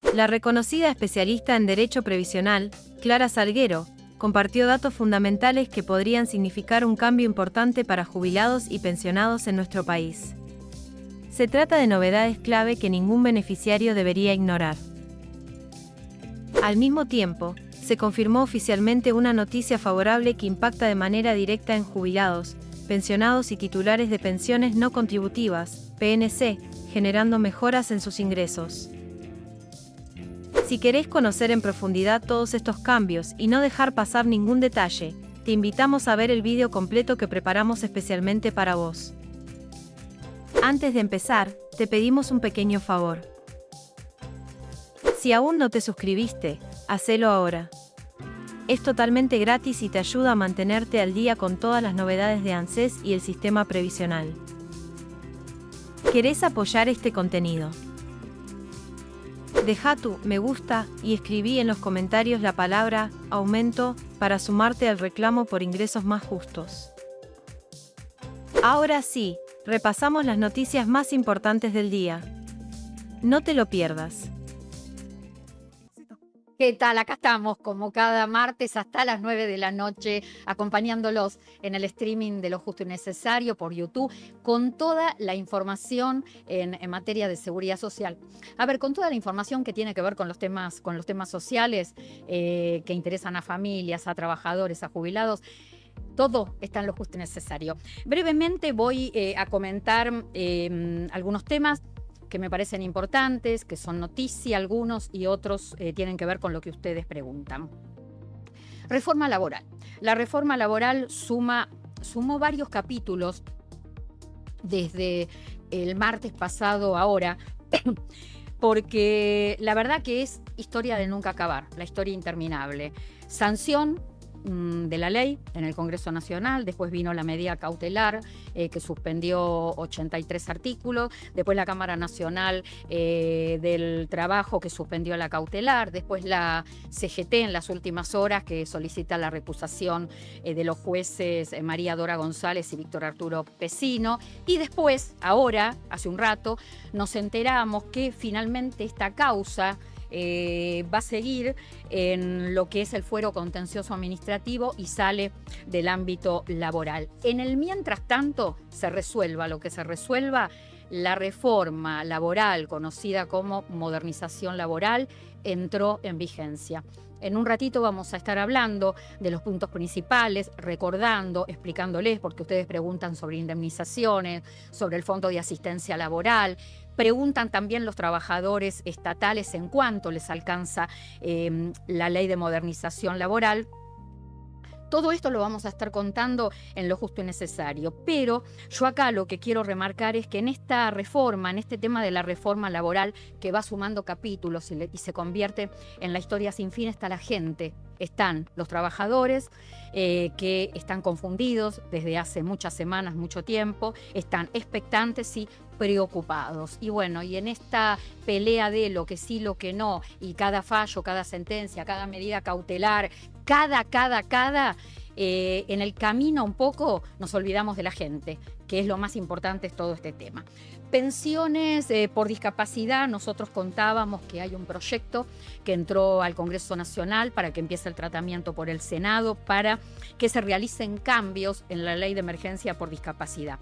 La reconocida especialista en Derecho Previsional, Clara Salguero, compartió datos fundamentales que podrían significar un cambio importante para jubilados y pensionados en nuestro país. Se trata de novedades clave que ningún beneficiario debería ignorar. Al mismo tiempo, se confirmó oficialmente una noticia favorable que impacta de manera directa en jubilados, pensionados y titulares de pensiones no contributivas, PNC, generando mejoras en sus ingresos. Si querés conocer en profundidad todos estos cambios y no dejar pasar ningún detalle, te invitamos a ver el vídeo completo que preparamos especialmente para vos. Antes de empezar, te pedimos un pequeño favor. Si aún no te suscribiste, hacelo ahora. Es totalmente gratis y te ayuda a mantenerte al día con todas las novedades de ANSES y el sistema previsional. ¿Querés apoyar este contenido? Deja tu me gusta y escribí en los comentarios la palabra aumento para sumarte al reclamo por ingresos más justos. Ahora sí, repasamos las noticias más importantes del día. No te lo pierdas. ¿Qué tal? Acá estamos como cada martes hasta las 9 de la noche acompañándolos en el streaming de Lo Justo y Necesario por YouTube con toda la información en materia de seguridad social. A ver, con toda la información que tiene que ver con los temas sociales que interesan a familias, a trabajadores, a jubilados. Todo está en Lo Justo y Necesario. Brevemente voy a comentar algunos temas que me parecen importantes, que son noticia algunos y otros tienen que ver con lo que ustedes preguntan. Reforma laboral. La reforma laboral sumó varios capítulos desde el martes pasado a ahora, porque la verdad que es historia de nunca acabar, la historia interminable. Sanción de la ley en el Congreso Nacional, después vino la medida cautelar que suspendió 83 artículos, después la Cámara Nacional del Trabajo que suspendió la cautelar, después la CGT en las últimas horas que solicita la recusación de los jueces María Dora González y Víctor Arturo Pesino, y después, ahora, hace un rato, nos enteramos que finalmente esta causa va a seguir en lo que es el fuero contencioso administrativo y sale del ámbito laboral. En el mientras tanto, se resuelva lo que se resuelva, la reforma laboral conocida como modernización laboral entró en vigencia. En un ratito vamos a estar hablando de los puntos principales, recordando, explicándoles, porque ustedes preguntan sobre indemnizaciones, sobre el Fondo de Asistencia Laboral. Preguntan también los trabajadores estatales en cuánto les alcanza la ley de modernización laboral. Todo esto lo vamos a estar contando en Lo Justo y Necesario, pero yo acá lo que quiero remarcar es que en esta reforma, en este tema de la reforma laboral que va sumando capítulos y se convierte en la historia sin fin, está la gente. Están los trabajadores que están confundidos desde hace muchas semanas, mucho tiempo, están expectantes y preocupados. Y bueno, y en esta pelea de lo que sí, lo que no, y cada fallo, cada sentencia, cada medida cautelar, en el camino un poco nos olvidamos de la gente, que es lo más importante de todo este tema. Pensiones por discapacidad, nosotros contábamos que hay un proyecto que entró al Congreso Nacional para que empiece el tratamiento por el Senado, para que se realicen cambios en la ley de emergencia por discapacidad.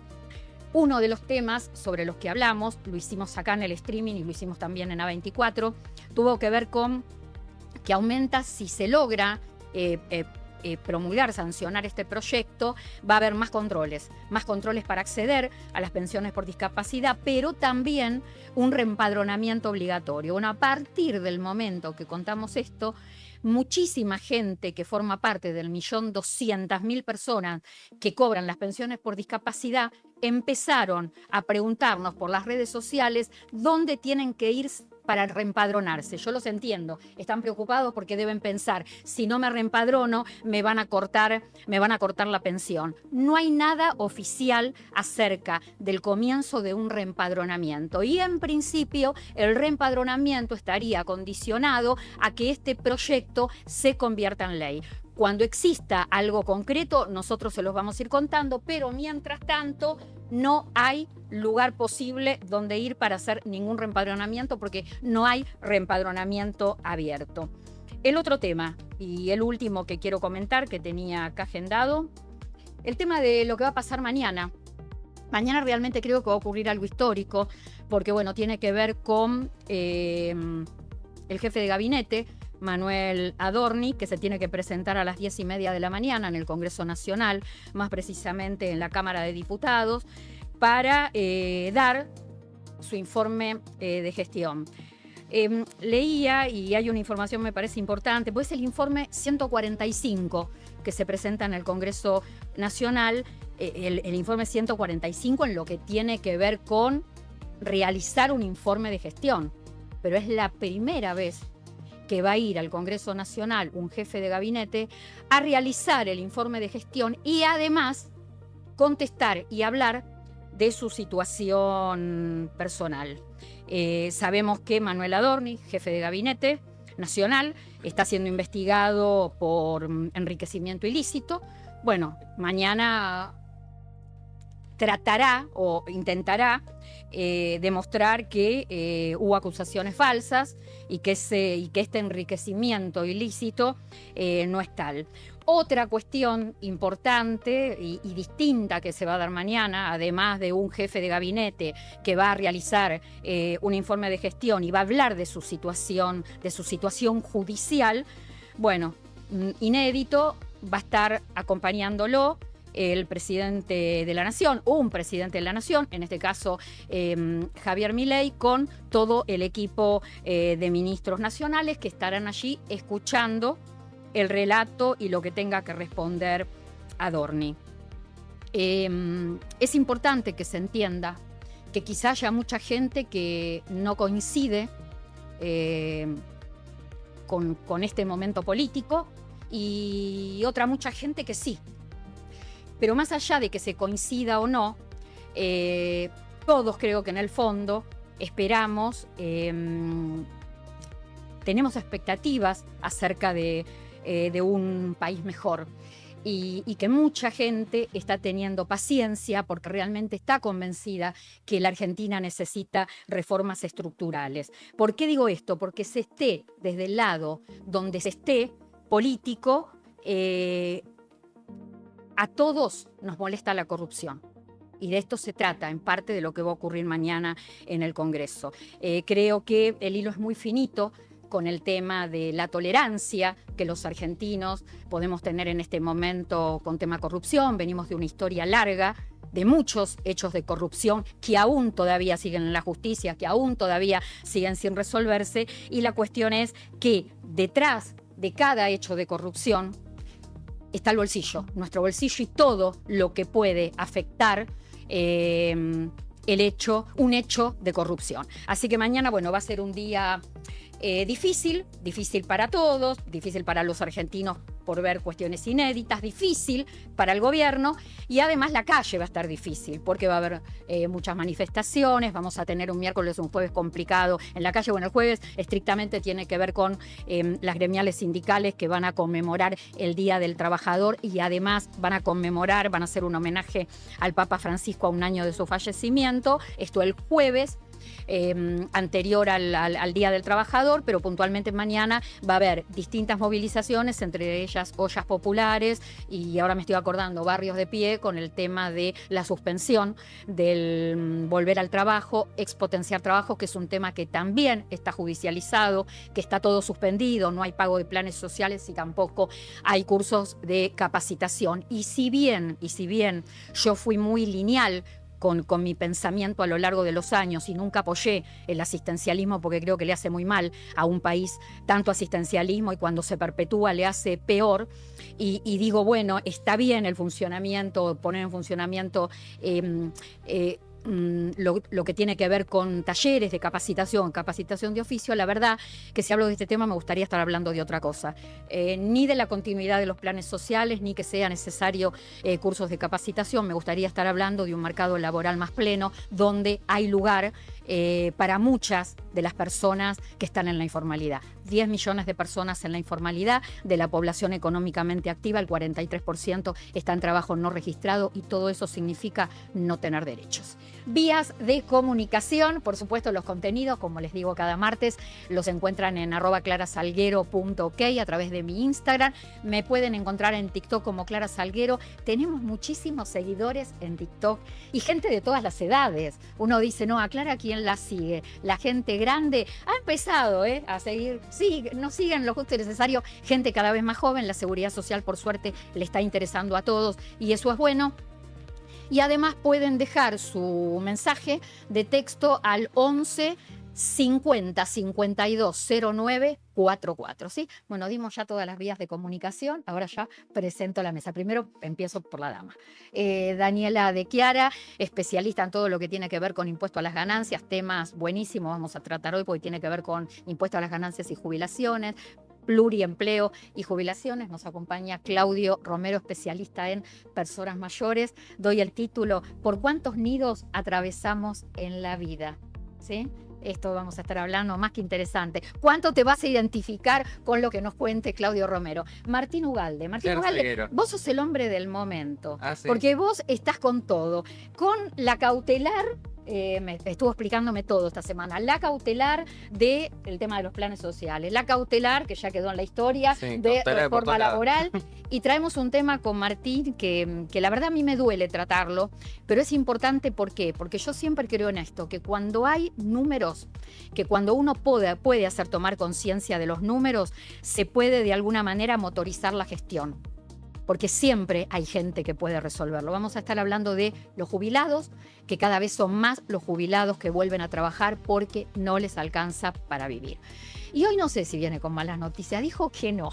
Uno de los temas sobre los que hablamos, lo hicimos acá en el streaming y lo hicimos también en A24, tuvo que ver con que aumenta si se logra promulgar, sancionar este proyecto, va a haber más controles para acceder a las pensiones por discapacidad, pero también un reempadronamiento obligatorio. Bueno, a partir del momento que contamos esto, muchísima gente que forma parte del 1.200.000 personas que cobran las pensiones por discapacidad empezaron a preguntarnos por las redes sociales dónde tienen que ir para reempadronarse. Yo los entiendo, están preocupados porque deben pensar, si no me reempadrono, me van a cortar la pensión. No hay nada oficial acerca del comienzo de un reempadronamiento y en principio el reempadronamiento estaría condicionado a que este proyecto se convierta en ley. Cuando exista algo concreto, nosotros se los vamos a ir contando, pero mientras tanto no hay lugar posible donde ir para hacer ningún reempadronamiento porque no hay reempadronamiento abierto. El otro tema, y el último que quiero comentar, que tenía acá agendado, el tema de lo que va a pasar mañana. Mañana realmente creo que va a ocurrir algo histórico, porque bueno, tiene que ver con el jefe de gabinete, Manuel Adorni, que se tiene que presentar a las 10:30 de la mañana en el Congreso Nacional, más precisamente en la Cámara de Diputados, para dar su informe de gestión. Leía, y hay una información me parece importante, pues es el informe 145 que se presenta en el Congreso Nacional, el informe 145 en lo que tiene que ver con realizar un informe de gestión. Pero es la primera vez que va a ir al Congreso Nacional un jefe de gabinete a realizar el informe de gestión y además contestar y hablar de su situación personal. Sabemos que Manuel Adorni, jefe de gabinete nacional, está siendo investigado por enriquecimiento ilícito. Bueno, mañana tratará o intentará demostrar que hubo acusaciones falsas y que este enriquecimiento ilícito no es tal. Otra cuestión importante y distinta que se va a dar mañana, además de un jefe de gabinete que va a realizar un informe de gestión y va a hablar de su situación judicial, bueno, inédito, va a estar acompañándolo el presidente de la Nación, un presidente de la Nación, en este caso Javier Milei, con todo el equipo de ministros nacionales que estarán allí escuchando el relato y lo que tenga que responder Adorni. Es importante que se entienda que quizá haya mucha gente que no coincide con este momento político y otra mucha gente que sí. Pero más allá de que se coincida o no, todos creo que en el fondo esperamos, tenemos expectativas acerca de un país mejor y que mucha gente está teniendo paciencia porque realmente está convencida que la Argentina necesita reformas estructurales. ¿Por qué digo esto? Porque se esté desde el lado donde se esté político, a todos nos molesta la corrupción. Y de esto se trata, en parte, de lo que va a ocurrir mañana en el Congreso. Creo que el hilo es muy finito con el tema de la tolerancia que los argentinos podemos tener en este momento con tema corrupción. Venimos de una historia larga de muchos hechos de corrupción que aún todavía siguen en la justicia, que aún todavía siguen sin resolverse. Y la cuestión es que detrás de cada hecho de corrupción está el bolsillo, nuestro bolsillo y todo lo que puede afectar un hecho de corrupción. Así que mañana, bueno, va a ser un día difícil para todos, difícil para los argentinos por ver cuestiones inéditas, difícil para el gobierno y además la calle va a estar difícil porque va a haber muchas manifestaciones, vamos a tener un miércoles, un jueves complicado en la calle. Bueno, el jueves estrictamente tiene que ver con las gremiales sindicales que van a conmemorar el Día del Trabajador y además van a hacer un homenaje al Papa Francisco a un año de su fallecimiento. Esto el jueves. Anterior al Día del Trabajador, pero puntualmente mañana va a haber distintas movilizaciones, entre ellas ollas populares y ahora me estoy acordando barrios de pie con el tema de la suspensión del volver al trabajo, expotenciar trabajo, que es un tema que también está judicializado, que está todo suspendido, no hay pago de planes sociales y tampoco hay cursos de capacitación. Y si bien yo fui muy lineal con mi pensamiento a lo largo de los años y nunca apoyé el asistencialismo porque creo que le hace muy mal a un país tanto asistencialismo y cuando se perpetúa le hace peor. Y digo, bueno, está bien el funcionamiento, poner en funcionamiento lo que tiene que ver con talleres de capacitación de oficio. La verdad que si hablo de este tema me gustaría estar hablando de otra cosa, ni de la continuidad de los planes sociales, ni que sea necesario cursos de capacitación. Me gustaría estar hablando de un mercado laboral más pleno, donde hay lugar para muchas de las personas que están en la informalidad. 10 millones de personas en la informalidad, de la población económicamente activa, el 43% está en trabajo no registrado y todo eso significa no tener derechos. Vías de comunicación, por supuesto los contenidos, como les digo cada martes, los encuentran en @clarasalguero.ok a través de mi Instagram. Me pueden encontrar en TikTok como Clara Salguero. Tenemos muchísimos seguidores en TikTok y gente de todas las edades. Uno dice, no, a Clara, ¿quién la sigue? La gente grande ha empezado a seguir. Sí, nos siguen lo justo y necesario. Gente cada vez más joven. La seguridad social, por suerte, le está interesando a todos y eso es bueno. Y además pueden dejar su mensaje de texto al 11 50 52 09 44, ¿sí? Bueno, dimos ya todas las vías de comunicación, ahora ya presento la mesa. Primero empiezo por la dama. Daniela de Chiara, especialista en todo lo que tiene que ver con impuesto a las ganancias, temas buenísimos vamos a tratar hoy porque tiene que ver con impuesto a las ganancias y jubilaciones, pluriempleo y jubilaciones. Nos acompaña Claudio Romero, especialista en personas mayores. Doy el título, ¿por cuántos nidos atravesamos en la vida? ¿Sí? Esto vamos a estar hablando, más que interesante. ¿Cuánto te vas a identificar con lo que nos cuente Claudio Romero? Martín Ugalde. Martín Ugalde, vos sos el hombre del momento. ¿Sí? Porque vos estás con todo. Con la cautelar, me estuvo explicándome todo esta semana. La cautelar del tema de los planes sociales. La cautelar, que ya quedó en la historia, de reforma laboral. Y traemos un tema con Martín que la verdad a mí me duele tratarlo, pero es importante. ¿Por qué? Porque yo siempre creo en esto, que cuando hay números, que cuando uno puede hacer tomar conciencia de los números, se puede de alguna manera motorizar la gestión. Porque siempre hay gente que puede resolverlo. Vamos a estar hablando de los jubilados, que cada vez son más los jubilados que vuelven a trabajar porque no les alcanza para vivir. Y hoy no sé si viene con malas noticias, dijo que no.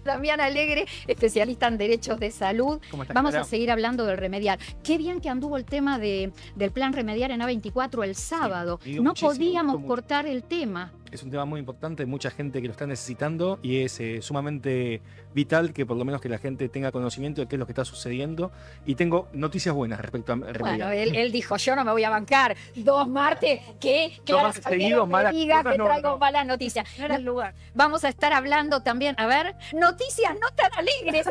Damián Alegre, especialista en derechos de salud. Vamos a seguir hablando del remediar. Qué bien que anduvo el tema del plan remediar en A24 el sábado. Sí, no podíamos cortar el tema. Es un tema muy importante, mucha gente que lo está necesitando y es sumamente vital que por lo menos que la gente tenga conocimiento de qué es lo que está sucediendo. Y tengo noticias buenas respecto a remediar. Bueno, él dijo, yo no me voy a bancar 2 martes que Clara Salguero me diga que traigo malas noticias. No era el lugar. Vamos a estar hablando también, a ver, noticias no tan alegres.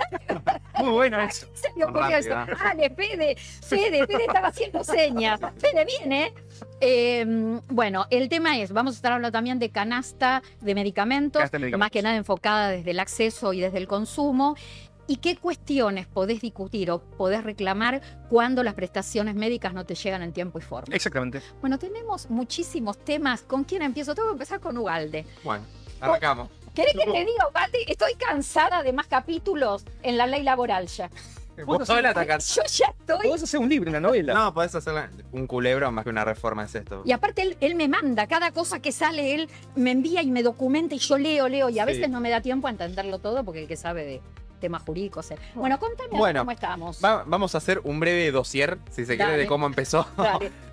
Muy bueno eso. Se me ocurrió eso. Dale, Fede estaba haciendo señas. Fede, viene. Bueno, el tema es, vamos a estar hablando también de canasta de medicamentos, más que nada enfocada desde el acceso y desde el consumo. ¿Y qué cuestiones podés discutir o podés reclamar cuando las prestaciones médicas no te llegan en tiempo y forma? Exactamente. Bueno, tenemos muchísimos temas. ¿Con quién empiezo? Tengo que empezar con Ugalde. Bueno, arrancamos. ¿Querés que te diga, Ugalde? Estoy cansada de más capítulos en la ley laboral ya. ¿Vos sola te Yo ya estoy. Podés hacer un libro, una novela. No, podés hacer un culebro más que una reforma, es esto. Y aparte él me manda, cada cosa que sale él me envía y me documenta y yo leo y a veces no me da tiempo a entenderlo todo porque el que sabe de temas jurídicos. Bueno, contame cómo estamos. Vamos a hacer un breve dossier, si se quiere, de cómo empezó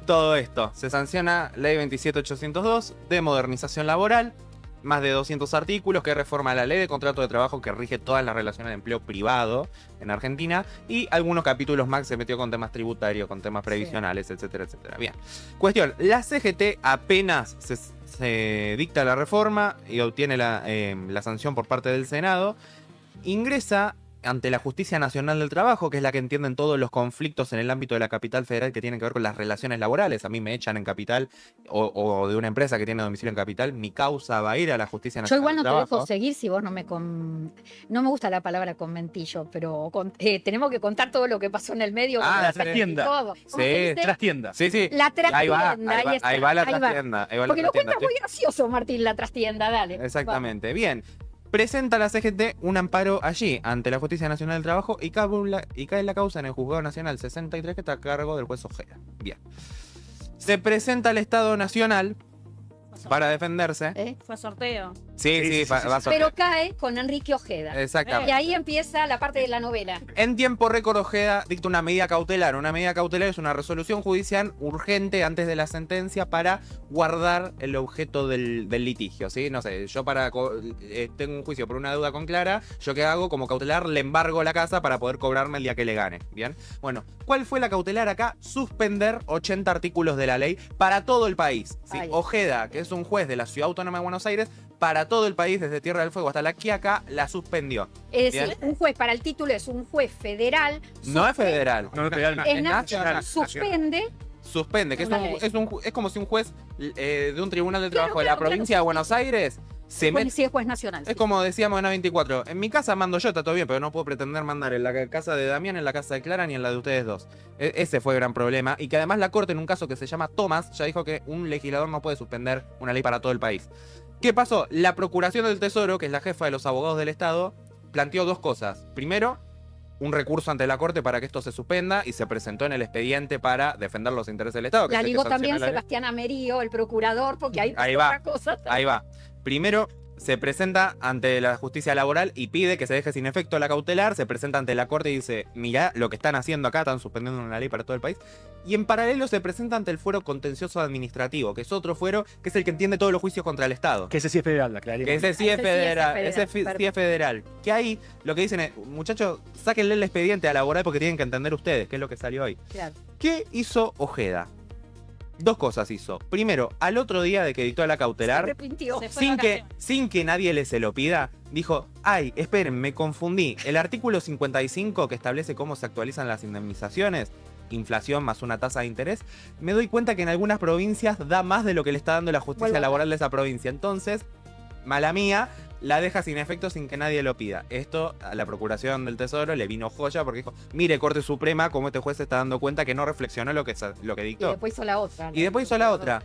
todo esto. Se sanciona Ley 27802 de modernización laboral. Más de 200 artículos que reforma la ley de contrato de trabajo que rige todas las relaciones de empleo privado en Argentina y algunos capítulos más se metió con temas tributarios, con temas previsionales, etcétera, etcétera. Bien. Cuestión, la CGT apenas se dicta la reforma y obtiene la sanción por parte del Senado, ingresa ante la Justicia Nacional del Trabajo, que es la que entienden todos los conflictos en el ámbito de la capital federal que tienen que ver con las relaciones laborales. A mí me echan en capital o de una empresa que tiene domicilio en capital, mi causa va a ir a la Justicia Nacional del Trabajo. Yo igual no te dejo seguir si vos no me gusta la palabra conventillo, pero tenemos que contar todo lo que pasó en el medio. La trastienda. Todo. Sí, trastienda. Sí, sí. La trastienda. Ahí va la trastienda. Porque lo cuenta muy gracioso, Martín, la trastienda, dale. Exactamente. Vamos. Bien. Presenta la CGT un amparo allí ante la Justicia Nacional del Trabajo y cae la causa en el Juzgado Nacional 63 que está a cargo del juez Ojeda. Bien. Se presenta al Estado Nacional para defenderse. Fue sorteo. Sí, va a sortear. Pero cae con Enrique Ojeda. Exactamente. Y ahí empieza la parte de la novela. En tiempo récord, Ojeda dicta una medida cautelar. Una medida cautelar es una resolución judicial urgente antes de la sentencia para guardar el objeto del litigio, ¿sí? No sé, yo tengo un juicio por una deuda con Clara, ¿yo qué hago? Como cautelar le embargo la casa para poder cobrarme el día que le gane, ¿bien? Bueno, ¿cuál fue la cautelar acá? Suspender 80 artículos de la ley para todo el país, ¿sí? Ojeda, que es un juez de la Ciudad Autónoma de Buenos Aires, para todo el país, desde Tierra del Fuego hasta La Quiaca, la suspendió. Es decir, un juez, para el título es un juez federal. No es federal. No es federal. Es nacional. Suspende, que es como si un juez de un tribunal de trabajo de la provincia de Buenos Aires se mete. Sí, es juez nacional. Es como decíamos en A24. En mi casa mando yo, está todo bien, pero no puedo pretender mandar en la casa de Damián, en la casa de Clara, ni en la de ustedes dos. Ese fue el gran problema. Y que además la Corte, en un caso que se llama Tomás, ya dijo que un legislador no puede suspender una ley para todo el país. ¿Qué pasó? La Procuración del Tesoro, que es la jefa de los abogados del Estado, planteó dos cosas. Primero, un recurso ante la Corte para que esto se suspenda y se presentó en el expediente para defender los intereses del Estado. La ligó también Sebastián Amerío, el procurador, porque ahí va, otra cosa. Ahí va. Primero, se presenta ante la justicia laboral y pide que se deje sin efecto la cautelar, se presenta ante la Corte y dice, mirá lo que están haciendo acá, están suspendiendo una ley para todo el país. Y en paralelo se presenta ante el fuero contencioso administrativo, que es otro fuero, que es el que entiende todos los juicios contra el Estado. Que ese sí es federal, la claridad. Que ese sí es federal, ese sí es federal. Que ahí lo que dicen es, muchachos, sáquenle el expediente a laboral porque tienen que entender ustedes, que es lo que salió hoy. Claro. ¿Qué hizo Ojeda? Dos cosas hizo. Primero, al otro día de que dictó la cautelar, Se arrepintió. sin que nadie le se lo pida, dijo, ay, esperen, me confundí. El artículo 55 que establece cómo se actualizan las indemnizaciones, inflación más una tasa de interés, me doy cuenta que en algunas provincias da más de lo que le está dando la justicia laboral de esa provincia. Entonces, mala mía, la deja sin efecto sin que nadie lo pida. Esto a la Procuración del Tesoro le vino joya porque dijo, mire, Corte Suprema, cómo este juez se está dando cuenta que no reflexionó lo que dictó. Y después hizo la otra. Y después hizo la otra.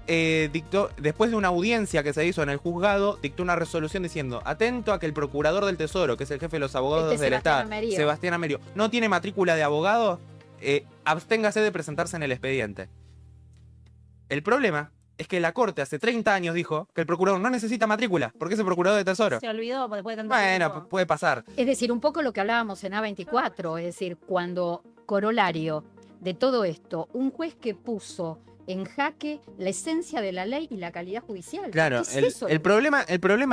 Dictó, después de una audiencia que se hizo en el juzgado, dictó una resolución diciendo, atento a que el Procurador del Tesoro, que es el jefe de los abogados del Estado, Sebastián Amerío, no tiene matrícula de abogado, absténgase de presentarse en el expediente. El problema es que la Corte hace 30 años dijo que el procurador no necesita matrícula, porque es el procurador de Tesoro. Se olvidó después de tanto Bueno, tiempo. puede pasar. Es decir, un poco lo que hablábamos en A24, es decir, cuando corolario de todo esto, un juez que puso en jaque la esencia de la ley y la calidad judicial. Claro, ¿Qué es eso? el problema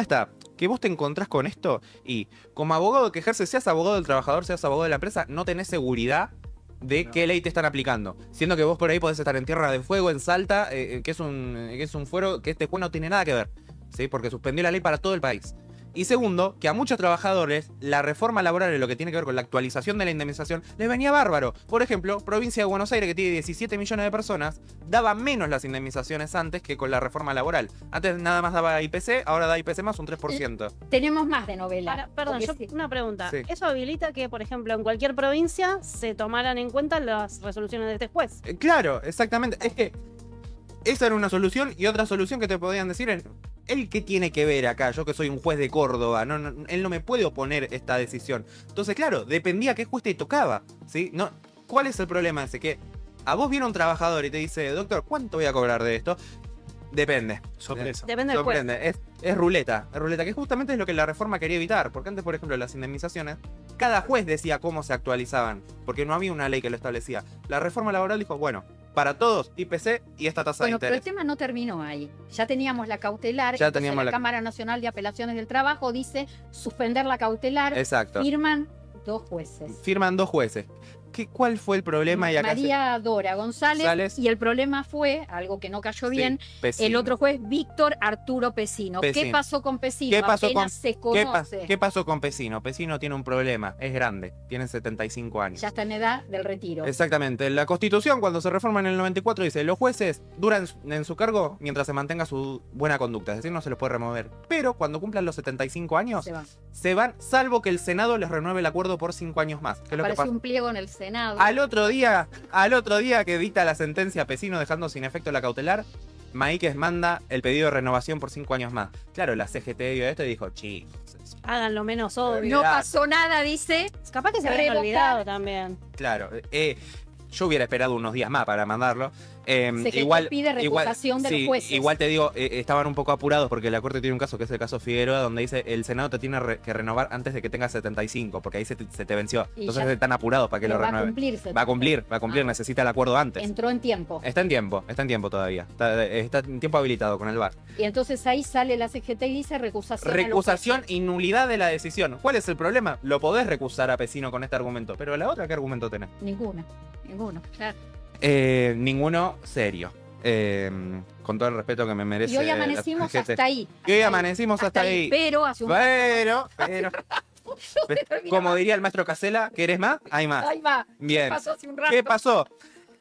está que vos te encontrás con esto y como abogado que ejerce, seas abogado del trabajador, seas abogado de la empresa, no tenés seguridad de qué ley te están aplicando. Siendo que vos por ahí podés estar en Tierra del Fuego, en Salta, que es un fuero que este juez no tiene nada que ver, ¿sí? Porque suspendió la ley para todo el país. Y segundo, que a muchos trabajadores la reforma laboral en lo que tiene que ver con la actualización de la indemnización les venía bárbaro. Por ejemplo, provincia de Buenos Aires, que tiene 17 millones de personas, daba menos las indemnizaciones antes que con la reforma laboral. Antes nada más daba IPC, ahora da IPC más un 3%. Tenemos más de novela. Ahora, perdón, una pregunta. Sí. ¿Eso habilita que, por ejemplo, en cualquier provincia se tomaran en cuenta las resoluciones de este juez? Claro, exactamente. Es que esa era una solución y otra solución que te podían decir es, ¿él qué tiene que ver acá? Yo que soy un juez de Córdoba, él no me puede oponer esta decisión. Entonces, claro, dependía qué juez te tocaba, ¿sí? No, ¿cuál es el problema ese? Que a vos viene un trabajador y te dice, doctor, ¿cuánto voy a cobrar de esto? Depende. Sorpresa. Depende del juez. Es ruleta, que justamente es lo que la reforma quería evitar, porque antes, por ejemplo, las indemnizaciones, cada juez decía cómo se actualizaban, porque no había una ley que lo establecía. La reforma laboral dijo, bueno, para todos, IPC y esta tasa de Bueno, pero el interés. tema no terminó ahí. Ya teníamos la cautelar. Ya entonces teníamos la la- Cámara Nacional de Apelaciones del Trabajo dice suspender la cautelar. Exacto. Firman dos jueces. Firman dos jueces. ¿Cuál fue el problema? Y acá María Dora González, González. Y el problema fue, algo que no cayó bien, Pesino. el otro juez, Víctor Arturo Pesino. ¿Qué Pesino. pasó con Pesino? ¿Qué pasó Apenas con- se conoce. ¿Qué pasó con Pesino? Pesino tiene un problema, es grande, tiene 75 años. Ya está en edad del retiro. Exactamente. La Constitución, cuando se reforma en el 94, dice, los jueces duran en su cargo mientras se mantenga su buena conducta, es decir, no se los puede remover. Pero cuando cumplan los 75 años, Se va. se van, salvo que el Senado les renueve el acuerdo por 5 años más. Que es lo que Apareció pasa. un pliego en el Senado. Al otro día que dicta la sentencia Pesino dejando sin efecto la cautelar, Maíquez manda el pedido de renovación por 5 años más. Claro, la CGT vio esto y dijo, chicos. Háganlo menos obvio. No pasó nada, dice. Capaz que se habían Revocar. olvidado también. Claro, yo hubiera esperado unos días más para mandarlo. CGT pide recusación de los jueces. Igual te digo, estaban un poco apurados porque la Corte tiene un caso que es el caso Figueroa, donde dice el Senado te tiene que renovar antes de que tengas 75, porque ahí se te venció. Y Entonces ya están apurados para que lo renueve. Va a cumplir, necesita el acuerdo antes. Entró en tiempo. Está en tiempo todavía. Está en tiempo habilitado con el VAR. Y entonces ahí sale la CGT y dice recusación. Recusación y nulidad de la decisión. ¿Cuál es el problema? Lo podés recusar a Pesino con este argumento, pero la otra, ¿qué argumento tenés? Ninguno, claro. Ninguno serio. Con todo el respeto que me merece. Y hoy amanecimos hasta ahí. Y hoy amanecimos hasta ahí. Pero hace un... Como diría el maestro Casella, ¿querés más? Hay más. Ahí va. Bien. ¿Qué pasó hace un rato? ¿Qué pasó?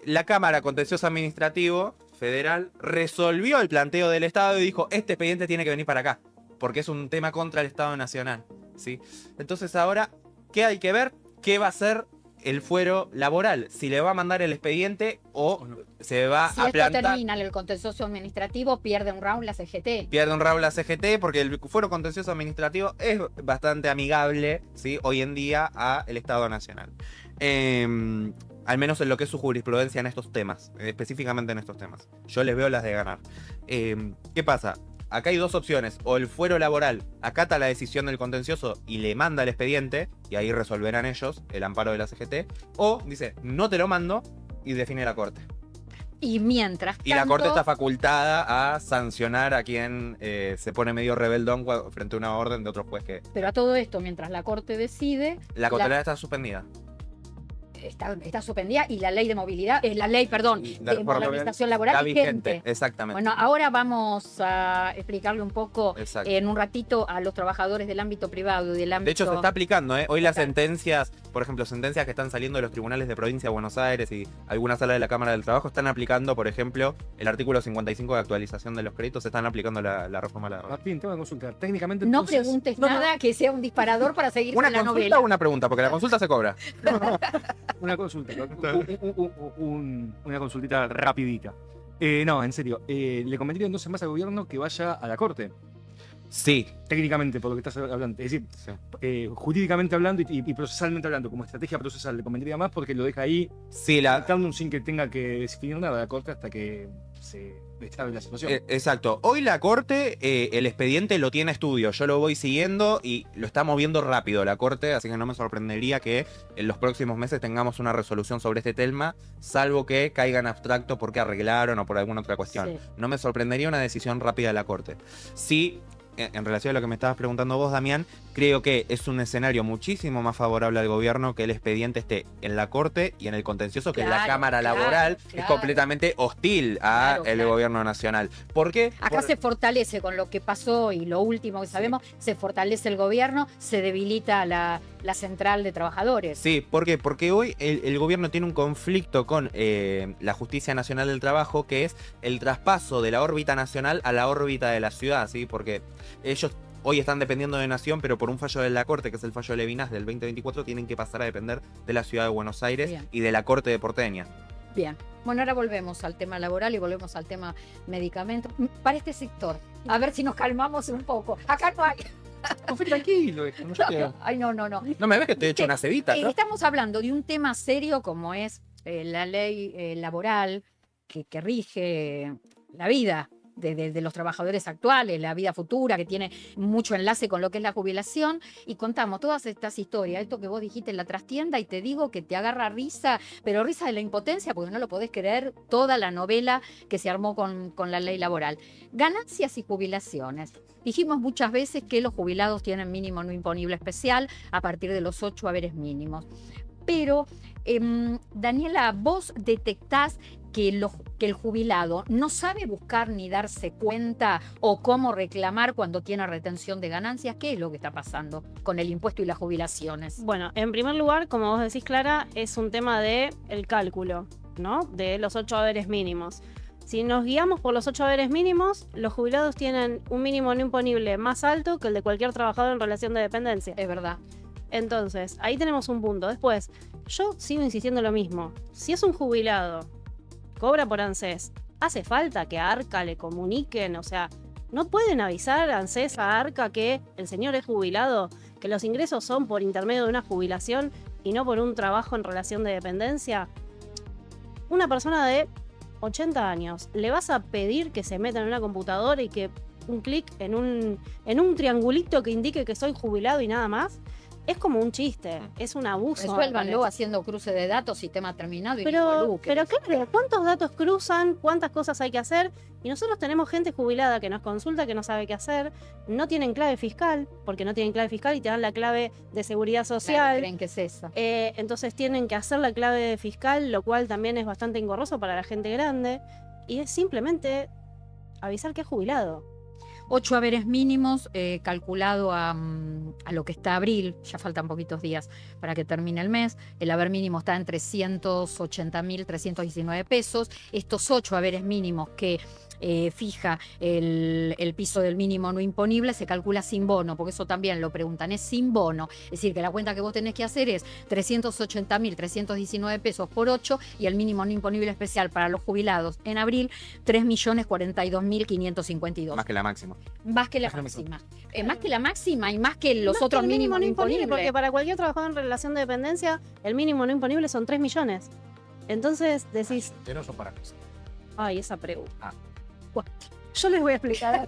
La Cámara Contencioso Administrativo Federal resolvió el planteo del Estado y dijo, este expediente tiene que venir para acá, porque es un tema contra el Estado Nacional, ¿sí? Entonces ahora, ¿qué hay que ver? ¿Qué va a hacer el fuero laboral? Si le va a mandar el expediente o se va si a plantar. Si esto termina en el contencioso administrativo, pierde un round la CGT. Pierde un round la CGT porque el fuero contencioso administrativo es bastante amigable, ¿sí? Hoy en día al Estado Nacional. Al menos en lo que es su jurisprudencia en estos temas, específicamente en estos temas. Yo les veo las de ganar. ¿Qué pasa? Acá hay dos opciones. O el fuero laboral acata la decisión del contencioso y le manda el expediente, y ahí resolverán ellos el amparo de la CGT. O dice, no te lo mando, y define la Corte. Y mientras tanto... Y la Corte está facultada a sancionar a quien se pone medio rebeldón frente a una orden de otro juez que... Pero a todo esto, mientras la Corte decide... La cautelar está suspendida. Está suspendida y la ley de movilidad, de modernización laboral está vigente. Exactamente. Bueno, ahora vamos a explicarle un poco Exacto. en un ratito a los trabajadores del ámbito privado y del ámbito... De hecho, se está aplicando, ¿eh? Hoy las sentencias, por ejemplo, sentencias que están saliendo de los tribunales de provincia de Buenos Aires y alguna sala de la Cámara del Trabajo, están aplicando, por ejemplo, el artículo 55 de actualización de los créditos, están aplicando la reforma laboral. Martín, tengo que consultar. Técnicamente, no entonces, preguntes nada que sea un disparador para seguir ¿Una con la consulta novela. o una pregunta? Porque la consulta se cobra. Una consulta, una consultita rapidita. No, en serio, ¿le convendría entonces más al gobierno que vaya a la Corte? Sí. Técnicamente, por lo que estás hablando. Es decir, sí. Jurídicamente hablando y procesalmente hablando, como estrategia procesal, le convendría más porque lo deja ahí Sí, sin que tenga que definir nada la Corte hasta que se estable la situación. Exacto. Hoy la Corte, el expediente lo tiene a estudio. Yo lo voy siguiendo y lo está moviendo rápido la Corte, así que no me sorprendería que en los próximos meses tengamos una resolución sobre este tema, salvo que caiga en abstracto porque arreglaron o por alguna otra cuestión. Sí. No me sorprendería una decisión rápida de la Corte. Sí. En relación a lo que me estabas preguntando vos, Damián, creo que es un escenario muchísimo más favorable al gobierno que el expediente esté en la Corte y en el contencioso, que en la Cámara Laboral es completamente hostil al gobierno nacional. ¿Por qué? Acá se fortalece con lo que pasó y lo último que sabemos, se fortalece el gobierno, se debilita la central de trabajadores. Sí, ¿por qué? Porque hoy el gobierno tiene un conflicto con la Justicia Nacional del Trabajo, que es el traspaso de la órbita nacional a la órbita de la ciudad, ¿sí? Porque ellos hoy están dependiendo de Nación, pero por un fallo de la Corte, que es el fallo de Levinas del 2024, tienen que pasar a depender de la ciudad de Buenos Aires. Bien. Y de la Corte de Porteña. Bien. Bueno, ahora volvemos al tema laboral y volvemos al tema medicamentos. Para este sector, a ver si nos calmamos un poco. Acá no hay... Fue tranquilo esto. Ay, no. No me ves que estoy hecho una cebita, ¿no? Estamos hablando de un tema serio como es la ley laboral que rige la vida de los trabajadores actuales, la vida futura, que tiene mucho enlace con lo que es la jubilación, y contamos todas estas historias, esto que vos dijiste en la trastienda, y te digo que te agarra risa, pero risa de la impotencia, porque no lo podés creer, toda la novela que se armó con la ley laboral. Ganancias y jubilaciones. Dijimos muchas veces que los jubilados tienen mínimo no imponible especial a partir de los 8 haberes mínimos. Pero, Daniela, vos detectás que el jubilado no sabe buscar ni darse cuenta o cómo reclamar cuando tiene retención de ganancias. ¿Qué es lo que está pasando con el impuesto y las jubilaciones? Bueno, en primer lugar, como vos decís, Clara, es un tema de el cálculo, ¿no? De los 8 haberes mínimos. Si nos guiamos por los 8 haberes mínimos, los jubilados tienen un mínimo no imponible más alto que el de cualquier trabajador en relación de dependencia. Es verdad. Entonces, ahí tenemos un punto. Después, yo sigo insistiendo lo mismo. Si es un jubilado, cobra por ANSES, ¿hace falta que a ARCA le comuniquen? O sea, ¿no pueden avisar a ANSES, a ARCA, que el señor es jubilado, que los ingresos son por intermedio de una jubilación y no por un trabajo en relación de dependencia? Una persona de 80 años, ¿le vas a pedir que se meta en una computadora y que un clic en un triangulito que indique que soy jubilado y nada más? Es como un chiste, es un abuso. Resuélvanlo haciendo cruce de datos, sistema terminado y Pero claro, ¿cuántos datos cruzan? ¿Cuántas cosas hay que hacer? Y nosotros tenemos gente jubilada que nos consulta, que no sabe qué hacer, no tienen clave fiscal, porque no tienen clave fiscal y te dan la clave de seguridad social. Claro, creen que es esa. Entonces tienen que hacer la clave fiscal, lo cual también es bastante engorroso para la gente grande. Y es simplemente avisar que es jubilado. 8 haberes mínimos, calculado a lo que está abril, ya faltan poquitos días para que termine el mes. El haber mínimo está en 380.319 pesos. Estos 8 haberes mínimos que fija el piso del mínimo no imponible se calcula sin bono, porque eso también lo preguntan, es sin bono. Es decir, que la cuenta que vos tenés que hacer es 380.319 pesos por 8 y el mínimo no imponible especial para los jubilados en abril, 3.042.552. Más que la máxima. Más que la máxima. Más que la máxima y más que los otros mínimos no imponibles. Porque para cualquier trabajador en relación de dependencia, el mínimo no imponible son 3 millones. Entonces decís... ¿Enteros o para qué? Ay, esa pregunta. Bueno, yo les voy a explicar.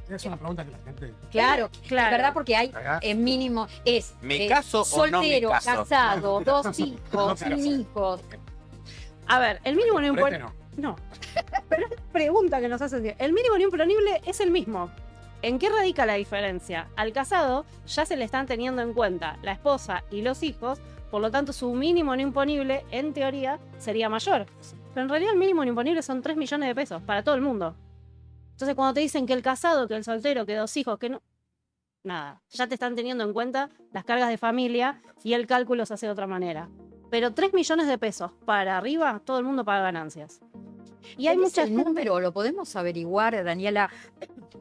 Es una pregunta que la gente... Claro, Claro. es verdad, porque hay mínimo, es ¿Me caso o no me soltero, caso? casado, 2 hijos, No, sin hijos. A ver, el mínimo no imponible... no. No. Pero es pregunta que nos hacen. El mínimo no imponible es el mismo. ¿En qué radica la diferencia? Al casado ya se le están teniendo en cuenta la esposa y los hijos, por lo tanto su mínimo no imponible, en teoría, sería mayor. Pero en realidad el mínimo no imponible son 3 millones de pesos para todo el mundo. Entonces cuando te dicen que el casado, que el soltero, que 2 hijos, que no... Nada, ya te están teniendo en cuenta las cargas de familia y el cálculo se hace de otra manera. Pero 3 millones de pesos para arriba, todo el mundo paga ganancias. Y hay muchas números, lo podemos averiguar, Daniela,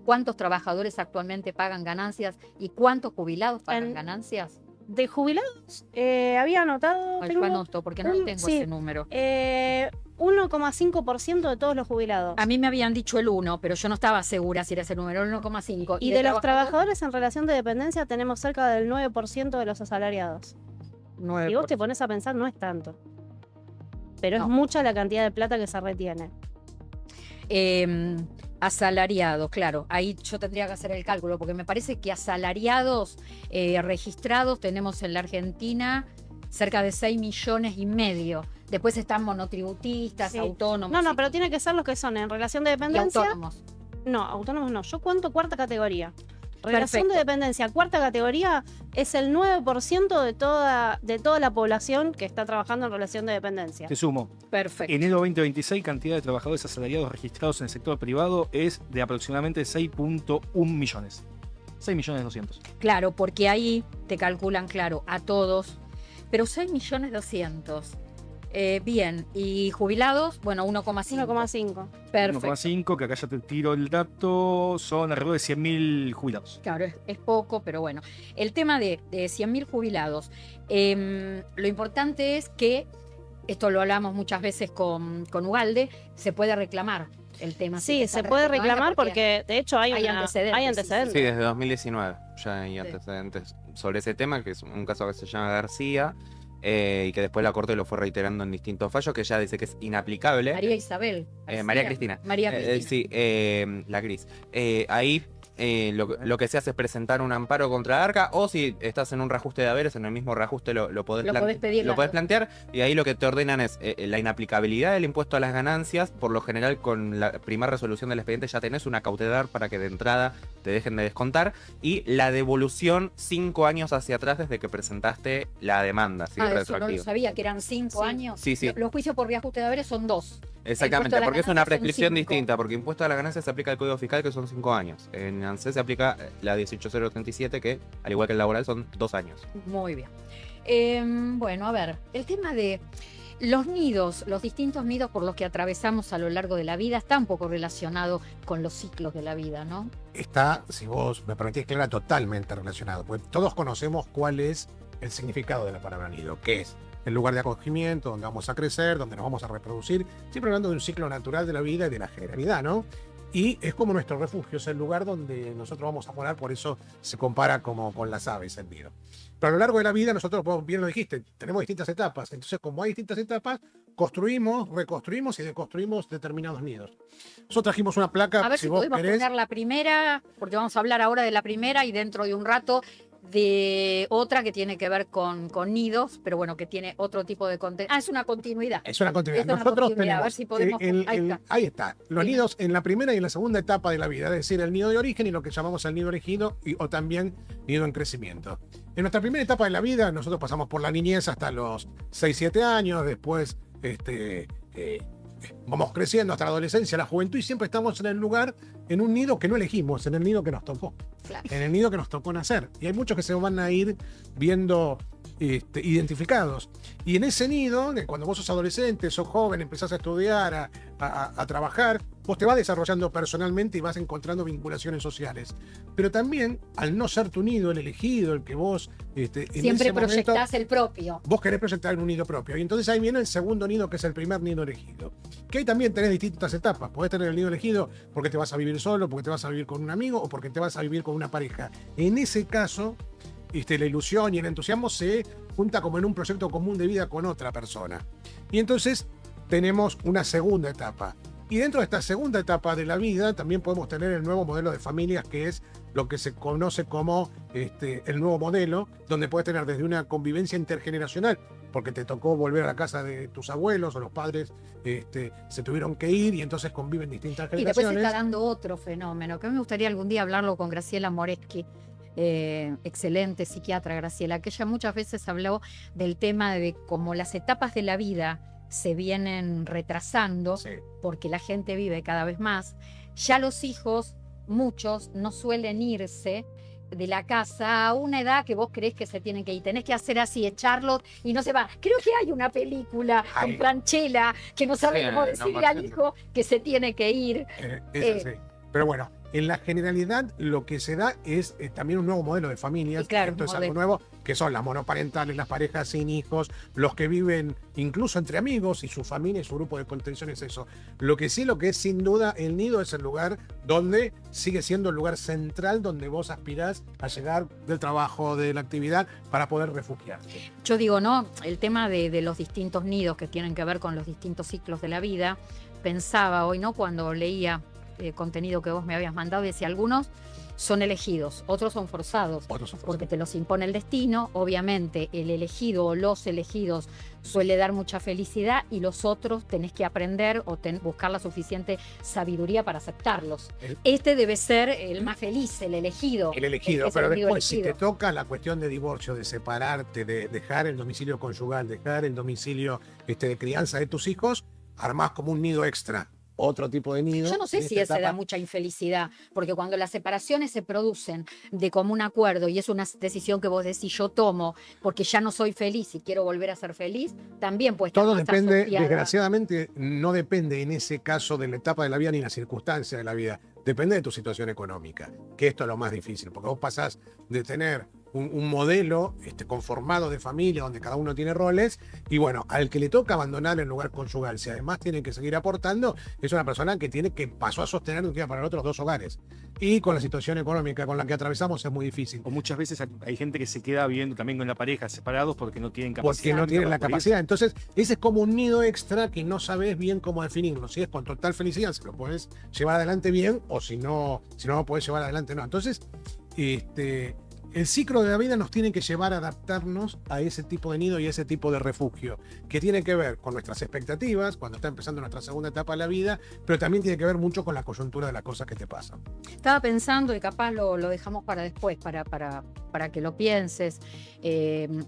cuántos trabajadores actualmente pagan ganancias y cuántos jubilados pagan ganancias. De jubilados, había anotado... Ay, yo anoto, porque no tengo ese número. 1,5% de todos los jubilados. A mí me habían dicho el 1, pero yo no estaba segura si era ese número, el 1,5. Y de los trabajadores en relación de dependencia tenemos cerca del 9% de los asalariados. 9%. Y vos te pones a pensar, no es tanto. Pero es mucha la cantidad de plata que se retiene. Asalariados, claro. Ahí yo tendría que hacer el cálculo, porque me parece que asalariados registrados tenemos en la Argentina cerca de 6,5 millones. Después están monotributistas, Sí. autónomos. No, pero tiene que ser los que son en relación de dependencia. autónomos. No, autónomos no. Yo cuento cuarta categoría. Relación Perfecto. de dependencia, cuarta categoría, es el 9% de toda la población que está trabajando en relación de dependencia. Te sumo. Perfecto. Enero 2026, cantidad de trabajadores asalariados registrados en el sector privado es de aproximadamente 6,1 millones. 6.200.000. Claro, porque ahí te calculan, claro, a todos. Pero 6,200,000. Bien, y jubilados, bueno, 1,5. 1,5. Perfecto. 1,5, que acá ya te tiro el dato, son alrededor de 100.000 jubilados. Claro, es poco, pero bueno. El tema de 100.000 jubilados, lo importante es que, esto lo hablamos muchas veces con Ugalde, se puede reclamar el tema. Sí, se puede reclamar porque de hecho hay antecedentes. Sí, desde 2019 ya hay antecedentes sobre ese tema, que es un caso que se llama García, y que después la Corte lo fue reiterando en distintos fallos, que ya dice que es inaplicable. María Isabel. María Cristina. María Cristina. Sí, la Cris. Ahí lo que se hace es presentar un amparo contra ARCA, o si estás en un reajuste de haberes, en el mismo reajuste lo podés pedir. Lo podés plantear, y ahí lo que te ordenan es la inaplicabilidad del impuesto a las ganancias. Por lo general, con la primera resolución del expediente ya tenés una cautelar para que de entrada te dejen de descontar, y la devolución 5 años hacia atrás desde que presentaste la demanda. ¿Sí? Eso no lo sabía, que eran 5 años. Sí, sí. Los juicios por reajuste de haberes son 2. Exactamente, porque es una prescripción son 5. distinta, porque impuesto a la ganancia se aplica el Código Fiscal, que son 5 años. En ANSES se aplica la 18.037, que al igual que el laboral son 2 años. Muy bien. Bueno, a ver, el tema de los nidos, los distintos nidos por los que atravesamos a lo largo de la vida, está un poco relacionado con los ciclos de la vida, ¿no? Está, si vos me permitís, Clara, totalmente relacionado. Pues todos conocemos cuál es el significado de la palabra nido, que es el lugar de acogimiento, donde vamos a crecer, donde nos vamos a reproducir, siempre hablando de un ciclo natural de la vida y de la generalidad, ¿no? Y es como nuestro refugio, es el lugar donde nosotros vamos a morar, por eso se compara como con las aves el nido. Pero a lo largo de la vida nosotros, vos bien lo dijiste, tenemos distintas etapas. Entonces, como hay distintas etapas, construimos, reconstruimos y deconstruimos determinados nidos. Nosotros trajimos una placa, A ver si vos podemos querés. poner la primera, porque vamos a hablar ahora de la primera y dentro de un rato de otra que tiene que ver con nidos, pero bueno, que tiene otro tipo de contenido. Es una continuidad. Es una continuidad. Es una Nosotros continuidad. A ver tenemos, si podemos- ahí está, los Bien. nidos en la primera y en la segunda etapa de la vida, es decir, el nido de origen y lo que llamamos el nido elegido o también nido en crecimiento. En nuestra primera etapa de la vida, nosotros pasamos por la niñez hasta los 6-7 años, después vamos creciendo hasta la adolescencia, la juventud, y siempre estamos en el lugar, en un nido que no elegimos, en el nido que nos tocó. Claro. En el nido que nos tocó nacer. Y hay muchos que se van a ir viendo identificados. Y en ese nido, cuando vos sos adolescente, sos joven, empezás a estudiar, a trabajar, vos te vas desarrollando personalmente y vas encontrando vinculaciones sociales. Pero también, al no ser tu nido, el elegido, el que vos en Siempre ese momento, proyectás el propio. vos querés proyectar en un nido propio. Y entonces ahí viene el segundo nido, que es el primer nido elegido. Que ahí también tenés distintas etapas. Podés tener el nido elegido porque te vas a vivir solo, porque te vas a vivir con un amigo o porque te vas a vivir con una pareja. En ese caso, la ilusión y el entusiasmo se junta como en un proyecto común de vida con otra persona. Y entonces tenemos una segunda etapa. Y dentro de esta segunda etapa de la vida también podemos tener el nuevo modelo de familias, que es lo que se conoce como el nuevo modelo, donde puedes tener desde una convivencia intergeneracional, porque te tocó volver a la casa de tus abuelos o los padres se tuvieron que ir y entonces conviven distintas Y después se generaciones. está dando otro fenómeno, que a mí me gustaría algún día hablarlo con Graciela Moreschi, excelente psiquiatra Graciela, que ella muchas veces habló del tema de cómo las etapas de la vida se vienen retrasando, Sí. porque la gente vive cada vez más. Ya los hijos, muchos, no suelen irse de la casa a una edad que vos creés que se tienen que ir. Tenés que hacer así, echarlos y no se van. Creo que hay una película Ay. con Franchella que no sabe Sí, cómo no, decirle al Marcelo. hijo que se tiene que ir. Es así. Pero bueno, en la generalidad lo que se da es también un nuevo modelo de familias. Y claro, Esto es modelo. algo nuevo, que son las monoparentales, las parejas sin hijos, los que viven incluso entre amigos y su familia y su grupo de contención es eso. Lo que es sin duda el nido es el lugar donde sigue siendo el lugar central donde vos aspirás a llegar del trabajo, de la actividad, para poder refugiarte. Yo digo, ¿no? El tema de los distintos nidos que tienen que ver con los distintos ciclos de la vida. Pensaba hoy, ¿no? Cuando leía contenido que vos me habías mandado, decía, algunos son elegidos, otros son forzados, Otros son porque te los impone el destino. Obviamente el elegido o los elegidos suele dar mucha felicidad y los otros tenés que aprender o buscar la suficiente sabiduría para aceptarlos. Este debe ser el más feliz, el elegido. El elegido, Es pero el nido después si elegido. te toca la cuestión de divorcio, de separarte, de dejar el domicilio conyugal, dejar el domicilio de crianza de tus hijos, armás como un nido extra, otro tipo de nido. Yo no sé en si esta ese da etapa. mucha infelicidad, porque cuando las separaciones se producen de común acuerdo y es una decisión que vos decís yo tomo porque ya no soy feliz y quiero volver a ser feliz, también pues Todo depende, desgraciadamente, no depende en ese caso de la etapa de la vida ni la circunstancia de la vida. Depende de tu situación económica, que esto es lo más difícil, porque vos pasás de tener un modelo conformado de familia donde cada uno tiene roles y bueno, al que le toca abandonar el lugar conyugal, si además tiene que seguir aportando, es una persona que pasó a sostener de un día para el otro 2 hogares. Y con la situación económica con la que atravesamos es muy difícil. O muchas veces hay gente que se queda viviendo también con la pareja separados porque no tienen capacidad. Porque no tienen la para capacidad. Entonces, ese es como un nido extra que no sabes bien cómo definirlo. Si es con total felicidad, se lo puedes llevar adelante bien, o si no lo puedes llevar adelante, no. Entonces, el ciclo de la vida nos tiene que llevar a adaptarnos a ese tipo de nido y a ese tipo de refugio, que tiene que ver con nuestras expectativas, cuando está empezando nuestra segunda etapa de la vida, pero también tiene que ver mucho con la coyuntura de las cosas que te pasan. Estaba pensando, y capaz lo dejamos para después, para que lo pienses,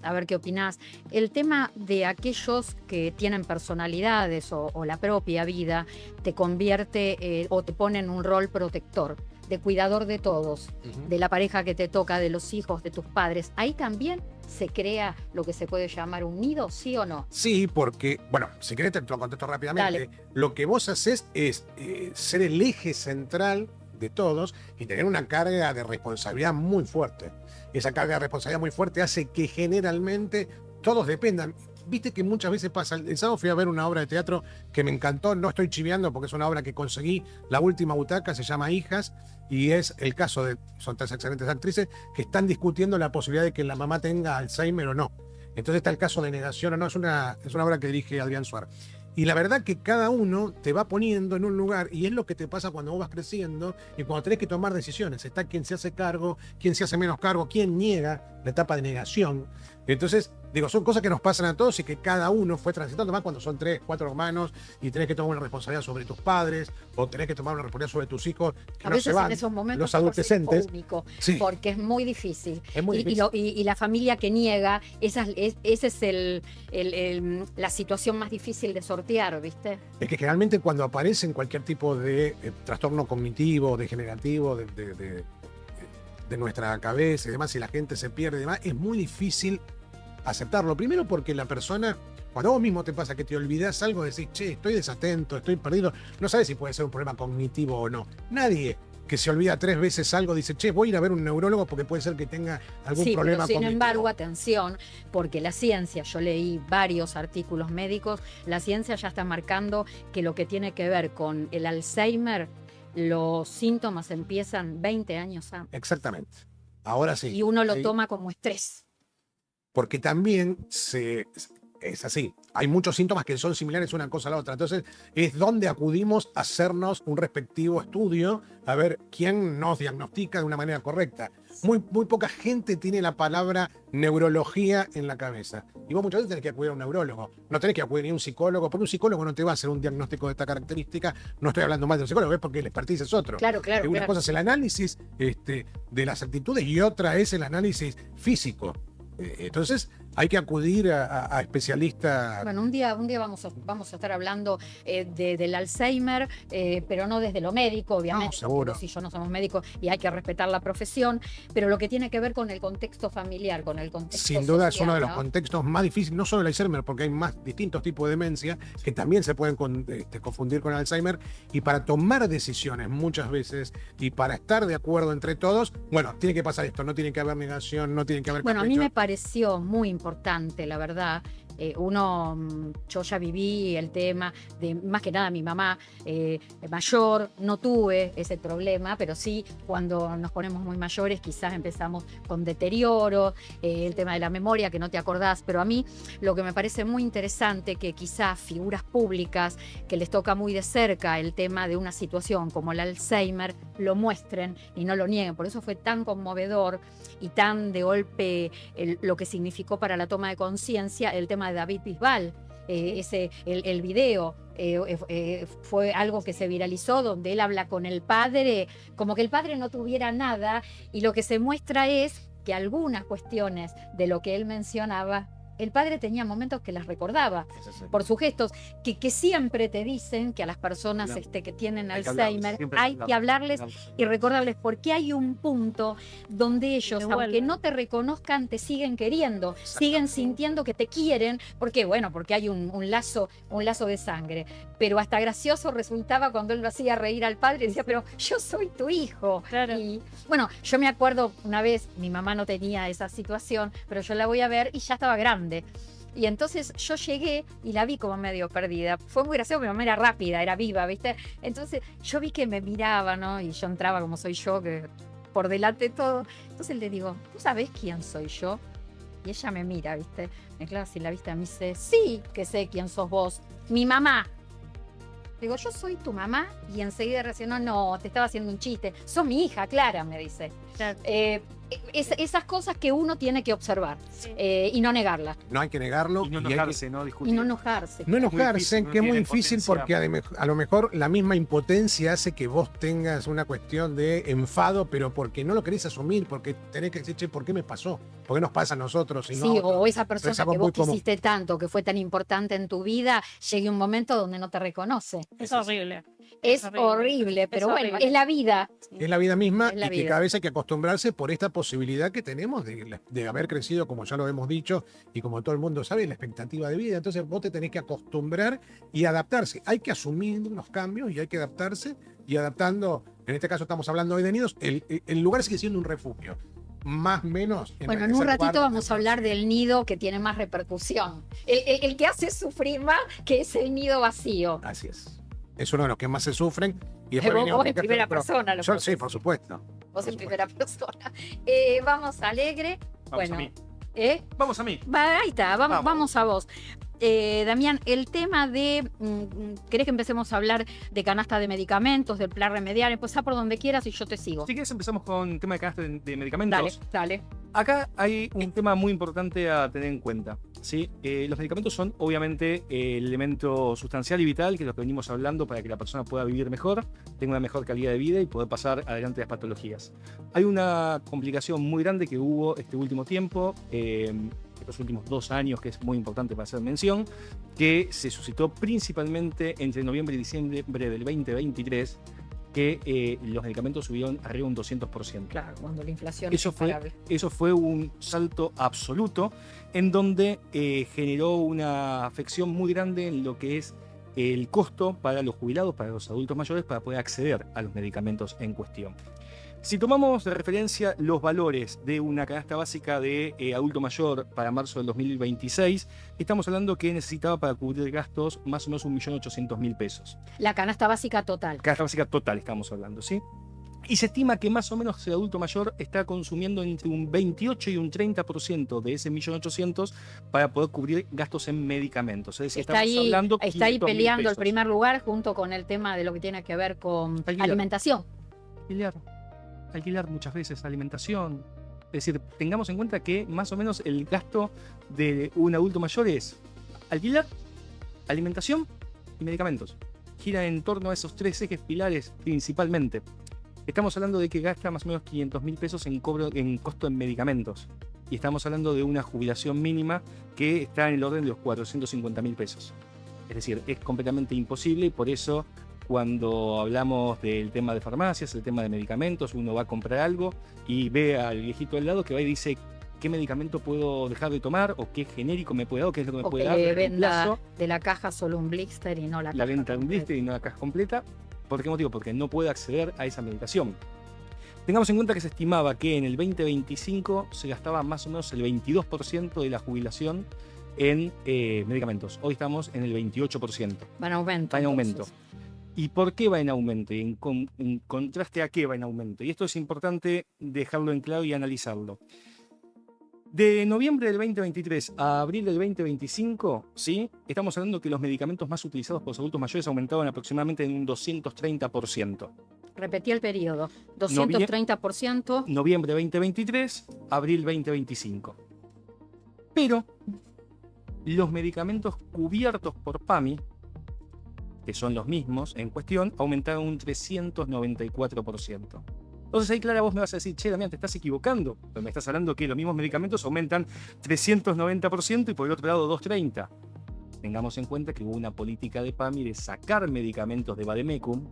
a ver qué opinás. El tema de aquellos que tienen personalidades o la propia vida te convierte o te pone en un rol protector, de cuidador de todos, de la pareja que te toca, de los hijos, de tus padres. Ahí también se crea lo que se puede llamar un nido, ¿sí o no? Sí, porque, bueno, si querés te lo contesto rápidamente. Dale. Lo que vos haces es ser el eje central de todos y tener una carga de responsabilidad muy fuerte. Esa carga de responsabilidad muy fuerte hace que generalmente todos dependan. Viste que muchas veces pasa. El sábado fui a ver una obra de teatro que me encantó, no estoy chiviando porque es una obra que conseguí, la última butaca, se llama Hijas, y es el caso de, son 3 excelentes actrices que están discutiendo la posibilidad de que la mamá tenga Alzheimer o no. Entonces está el caso de negación o no, es una obra que dirige Adrián Suárez. Y la verdad que cada uno te va poniendo en un lugar y es lo que te pasa cuando vos vas creciendo y cuando tenés que tomar decisiones. Está quien se hace cargo, quien se hace menos cargo, quien niega, la etapa de negación. Entonces, digo, son cosas que nos pasan a todos y que cada uno fue transitando, más cuando son 3, 4 hermanos y tenés que tomar una responsabilidad sobre tus padres o tenés que tomar una responsabilidad sobre tus hijos que A no veces se van. en esos momentos Los adolescentes. único, Sí. porque es muy difícil. Es muy difícil. Y la familia que niega, esa es la situación más difícil de sortear, ¿viste? Es que generalmente cuando aparecen cualquier tipo de trastorno cognitivo, degenerativo de nuestra cabeza y demás, y la gente se pierde y demás, es muy difícil aceptarlo. Primero porque la persona, cuando vos mismo te pasa que te olvidás algo, decís, che, estoy desatento, estoy perdido, no sabes si puede ser un problema cognitivo o no. Nadie que se olvida 3 veces algo dice, che, voy a ir a ver un neurólogo porque puede ser que tenga algún Sí, problema pero sin cognitivo. embargo, atención, porque la ciencia, yo leí varios artículos médicos, la ciencia ya está marcando que lo que tiene que ver con el Alzheimer, los síntomas empiezan 20 años antes. Exactamente. Ahora sí. Y uno lo Sí. toma como estrés. Porque también es así. Hay muchos síntomas que son similares una cosa a la otra. Entonces, es donde acudimos a hacernos un respectivo estudio a ver quién nos diagnostica de una manera correcta. Muy poca gente tiene la palabra neurología en la cabeza. Y vos muchas veces tenés que acudir a un neurólogo. No tenés que acudir ni a un psicólogo, porque un psicólogo no te va a hacer un diagnóstico de esta característica. No estoy hablando más de un psicólogo, es porque el expertise es otro. Claro, claro. Una claro. cosa es el análisis de las actitudes y otra es el análisis físico. Entonces hay que acudir a especialistas. Bueno, un día vamos a estar hablando del Alzheimer, pero no desde lo médico, obviamente. No, seguro. Si yo no somos médicos y hay que respetar la profesión, pero lo que tiene que ver con el contexto familiar, con el contexto Sin duda es social, uno de los ¿no? contextos más difíciles, no solo el Alzheimer, porque hay más distintos tipos de demencia que también se pueden confundir con Alzheimer. Y para tomar decisiones muchas veces y para estar de acuerdo entre todos, bueno, tiene que pasar esto, no tiene que haber negación, no tiene que haber Bueno, a mí capricho. me pareció muy importante, la verdad. Yo ya viví el tema de, más que nada mi mamá mayor, no tuve ese problema, pero sí cuando nos ponemos muy mayores quizás empezamos con deterioro, el tema de la memoria que no te acordás, pero a mí lo que me parece muy interesante que quizás figuras públicas que les toca muy de cerca el tema de una situación como el Alzheimer lo muestren y no lo nieguen, por eso fue tan conmovedor y tan de golpe lo que significó para la toma de conciencia el tema de David Bisbal, el video. Fue algo que se viralizó donde él habla con el padre, como que el padre no tuviera nada, y lo que se muestra es que algunas cuestiones de lo que él mencionaba, el padre tenía momentos que las recordaba por sus gestos, que siempre te dicen que a las personas Claro. que tienen Hay que Alzheimer hablarles, siempre hay que hablarles y recordarles, porque hay un punto donde ellos, Te vuelven. aunque no te reconozcan, te siguen queriendo, siguen sintiendo que te quieren, porque hay un lazo de sangre. Pero hasta gracioso resultaba cuando él lo hacía reír al padre y decía, pero yo soy tu hijo. Claro. Y bueno, yo me acuerdo una vez, mi mamá no tenía esa situación, pero yo la voy a ver y ya estaba grande. Y entonces yo llegué y la vi como medio perdida. Fue muy gracioso, mi mamá era rápida, era viva, ¿viste? Entonces yo vi que me miraba, ¿no? Y yo entraba como soy yo, que por delante todo. Entonces le digo, ¿tú sabes quién soy yo? Y ella me mira, ¿viste? Me clava así la vista, me dice, sí que sé quién sos vos, mi mamá. Digo, yo soy tu mamá, y enseguida reaccionó, no, te estaba haciendo un chiste. Sos mi hija, Clara, me dice. Claro. Esas cosas que uno tiene que observar Sí. y no negarlas. No hay que negarlo. Y no y hay que- enojarse, no Y discutir. no enojarse. No enojarse, difícil, no que es muy tiene difícil potencia. porque a lo mejor la misma impotencia hace que vos tengas una cuestión de enfado, pero porque no lo querés asumir, porque tenés que decir, che, ¿por qué me pasó? ¿Por qué nos pasa a nosotros? Y no a Sí, otros? o esa persona Es algo que muy vos común. quisiste tanto, que fue tan importante en tu vida, llegue un momento donde no te reconoce. Es horrible. Es horrible. horrible, pero Es bueno, horrible. es la vida. Es la vida misma Es la y que vida. cada vez hay que acostumbrarse por esta posibilidad que tenemos de haber crecido, como ya lo hemos dicho, y como todo el mundo sabe, la expectativa de vida. Entonces vos te tenés que acostumbrar y adaptarse. Hay que asumir los cambios y hay que adaptarse y adaptando. En este caso estamos hablando hoy de nidos. El lugar sigue siendo un refugio. Más o menos. Bueno, en un ratito vamos a hablar del nido que tiene más repercusión. El que hace sufrir más, que es el nido vacío. Así es. Es uno de los que más se sufren. Y Vos viene otro en que- primera pero- persona. Lo Yo, conoces. sí, por supuesto. Vos en primera persona. Vamos alegre. Vamos Bueno, a mí. Vamos a mí. Ahí está, vamos a vos. Damián, el tema de, ¿querés que empecemos a hablar de canasta de medicamentos, del plan remedial? Empezá por donde quieras y yo te sigo. Si quieres empezamos con el tema de canasta de medicamentos. Dale. Acá hay un tema muy importante a tener en cuenta, ¿sí? Los medicamentos son obviamente el elemento sustancial y vital, que es lo que venimos hablando para que la persona pueda vivir mejor, tenga una mejor calidad de vida y poder pasar adelante las patologías. Hay una complicación muy grande que hubo este último tiempo, estos últimos 2 años, que es muy importante para hacer mención, que se suscitó principalmente entre noviembre y diciembre del 2023, que los medicamentos subieron arriba un 200%. Claro, cuando la inflación Eso fue un salto absoluto en donde generó una afección muy grande en lo que es el costo para los jubilados, para los adultos mayores, para poder acceder a los medicamentos en cuestión. Si tomamos de referencia los valores de una canasta básica de adulto mayor para marzo del 2026, estamos hablando que necesitaba para cubrir gastos más o menos 1.800.000 pesos. La canasta básica total. Canasta básica total estamos hablando, ¿sí? Y se estima que más o menos el adulto mayor está consumiendo entre un 28 y un 30% de ese 1.800.000 para poder cubrir gastos en medicamentos. Es decir, está ahí peleando el pesos. primer lugar junto con el tema de lo que tiene que ver con alimentación. Alquilar muchas veces, alimentación. Es decir, tengamos en cuenta que más o menos el gasto de un adulto mayor es alquilar, alimentación y medicamentos. Gira en torno a esos 3 ejes pilares principalmente. Estamos hablando de que gasta más o menos 500.000 pesos en costo en medicamentos. Y estamos hablando de una jubilación mínima que está en el orden de los 450.000 pesos. Es decir, es completamente imposible y por eso cuando hablamos del tema de farmacias, el tema de medicamentos, uno va a comprar algo y ve al viejito al lado que va y dice qué medicamento puedo dejar de tomar o qué genérico me puede dar o qué es lo que me puede dar. Que venda de la caja solo un blister y no la caja. La venta de un completa. blister y no la caja completa. ¿Por qué motivo? Porque no puede acceder a esa medicación. Tengamos en cuenta que se estimaba que en el 2025 se gastaba más o menos el 22% de la jubilación en medicamentos. Hoy estamos en el 28%. Va en aumento. Va en aumento. Entonces. ¿Y por qué va en aumento? ¿Y en contraste a qué va en aumento? Y esto es importante dejarlo en claro y analizarlo. De noviembre del 2023 a abril del 2025, ¿sí? Estamos hablando que los medicamentos más utilizados por los adultos mayores aumentaban aproximadamente en un 230%. Repetí el periodo. 230%. Noviembre 2023, abril 2025. Pero los medicamentos cubiertos por PAMI, que son los mismos en cuestión, aumentaron un 394%. Entonces ahí, Clara, vos me vas a decir, che, Damián, te estás equivocando. Pero me estás hablando que los mismos medicamentos aumentan 390% y por el otro lado 230%. Tengamos en cuenta que hubo una política de PAMI de sacar medicamentos de Vademecum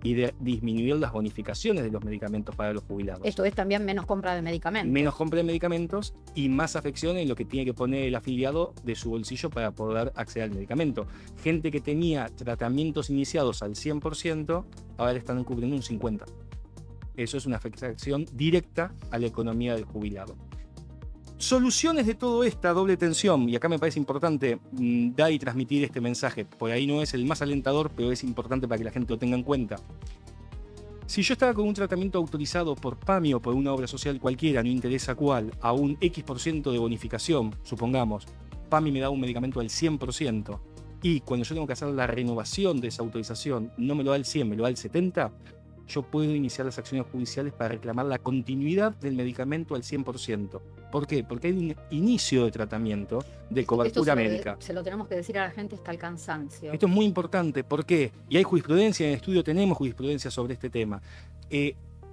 y de disminuir las bonificaciones de los medicamentos para los jubilados. Esto es también menos compra de medicamentos. Menos compra de medicamentos y más afección en lo que tiene que poner el afiliado de su bolsillo para poder acceder al medicamento. Gente que tenía tratamientos iniciados al 100%, ahora le están cubriendo un 50%. Eso es una afectación directa a la economía del jubilado. Soluciones de toda esta doble tensión, y acá me parece importante dar y transmitir este mensaje. Por ahí no es el más alentador, pero es importante para que la gente lo tenga en cuenta. Si yo estaba con un tratamiento autorizado por PAMI o por una obra social cualquiera, no interesa cuál, a un X% de bonificación, supongamos, PAMI me da un medicamento al 100%, y cuando yo tengo que hacer la renovación de esa autorización, no me lo da el 100, me lo da el 70%, yo puedo iniciar las acciones judiciales para reclamar la continuidad del medicamento al 100%. ¿Por qué? Porque hay un inicio de tratamiento de cobertura médica. Se lo tenemos que decir a la gente hasta el cansancio. Esto es muy importante. ¿Por qué? Y hay jurisprudencia, en el estudio tenemos jurisprudencia sobre este tema.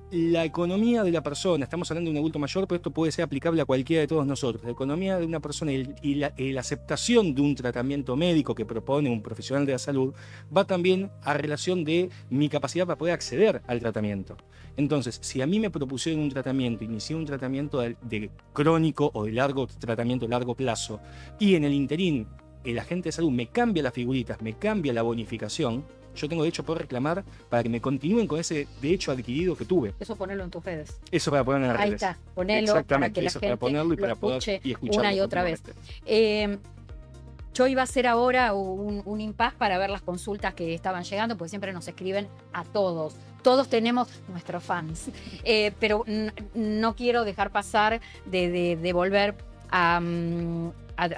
La economía de la persona, estamos hablando de un adulto mayor, pero esto puede ser aplicable a cualquiera de todos nosotros. La economía de una persona y la aceptación de un tratamiento médico que propone un profesional de la salud va también a relación de mi capacidad para poder acceder al tratamiento. Entonces, si a mí me propusieron un tratamiento, inicié un tratamiento de crónico o de tratamiento de largo plazo, y en el interín el agente de salud me cambia las figuritas, me cambia la bonificación, yo tengo derecho a poder reclamar para que me continúen con ese derecho adquirido que tuve. Eso ponerlo en tus redes. Eso para ponerlo en las redes. Ahí está, ponelo para que la gente para ponerlo y para lo poder escuche escucharlo una y otra vez. Yo iba a hacer ahora un impasse para ver las consultas que estaban llegando, porque siempre nos escriben a todos. Todos tenemos nuestros fans, pero no quiero dejar pasar de volver a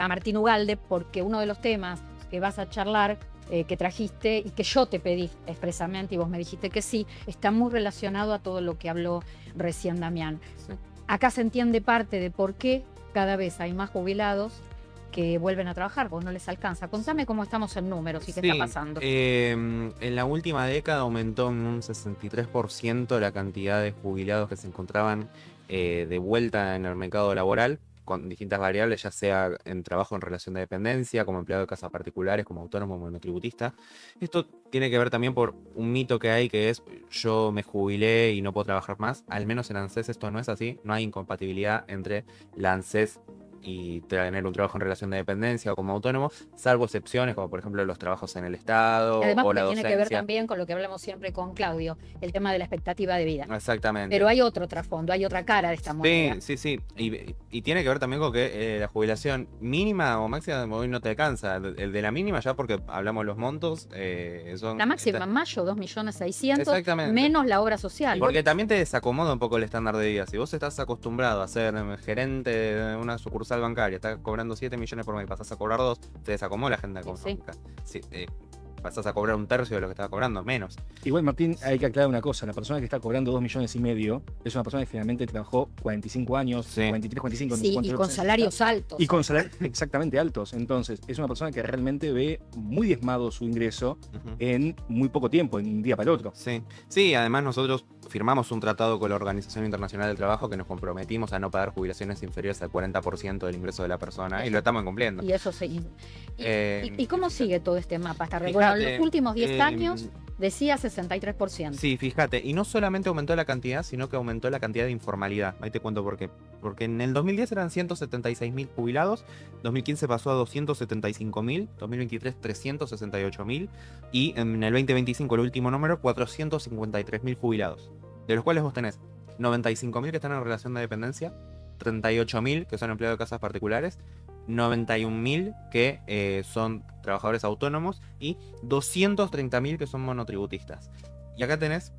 Martín Ugalde, porque uno de los temas que vas a charlar, que trajiste y que yo te pedí expresamente y vos me dijiste que sí, está muy relacionado a todo lo que habló recién Damián. Sí. Acá se entiende parte de por qué cada vez hay más jubilados que vuelven a trabajar, vos no les alcanza. Contame cómo estamos en números y qué está pasando. En la última década aumentó en un 63% la cantidad de jubilados que se encontraban de vuelta en el mercado laboral, con distintas variables, ya sea en trabajo en relación de dependencia, como empleado de casas particulares, como autónomo, monotributista. Esto tiene que ver también por un mito que hay, que es yo me jubilé y no puedo trabajar más. Al menos en ANSES esto no es así, no hay incompatibilidad entre la ANSES y tener un trabajo en relación de dependencia o como autónomo, salvo excepciones como por ejemplo los trabajos en el Estado Además, o la tiene docencia. que ver también con lo que hablamos siempre con Claudio, el tema de la expectativa de vida. Exactamente. Pero hay otro trasfondo, hay otra cara de esta moneda. Sí. Y tiene que ver también con que la jubilación mínima o máxima hoy no te alcanza. El de la mínima ya porque hablamos los montos. Son, La máxima en mayo, 2.600.000, Exactamente. menos la obra social. Porque también te desacomoda un poco el estándar de vida. Si vos estás acostumbrado a ser gerente de una sucursal bancaria, estás cobrando 7 millones por mes y pasás a cobrar 2, te desacomoda la agenda económica. Sí, pasás a cobrar un tercio de lo que estaba cobrando, menos. Igual, Martín, hay que aclarar una cosa. La persona que está cobrando 2,5 millones es una persona que finalmente trabajó 45 años, Sí. 43, 45, no sé Sí, cuántos y años con salarios altos. Y con salarios exactamente altos. Entonces, es una persona que realmente ve muy diezmado su ingreso Ujú. en muy poco tiempo, en un día para el otro. Sí, además nosotros firmamos un tratado con la Organización Internacional del Trabajo que nos comprometimos a no pagar jubilaciones inferiores al 40% del ingreso de la persona y lo estamos cumpliendo. Y eso ¿Y cómo sigue todo este mapa? Hasta Fíjate, bueno, en los últimos 10 años decía 63%. Sí, fíjate, y no solamente aumentó la cantidad, sino que aumentó la cantidad de informalidad. Ahí te cuento por qué. Porque en el 2010 eran 176.000 jubilados, 2015 pasó a 275.000, 2023 368.000 y en el 2025, el último número, 453.000 jubilados. De los cuales vos tenés 95.000 que están en relación de dependencia, 38.000 que son empleados de casas particulares, 91.000 que son trabajadores autónomos y 230.000 que son monotributistas. Y acá tenés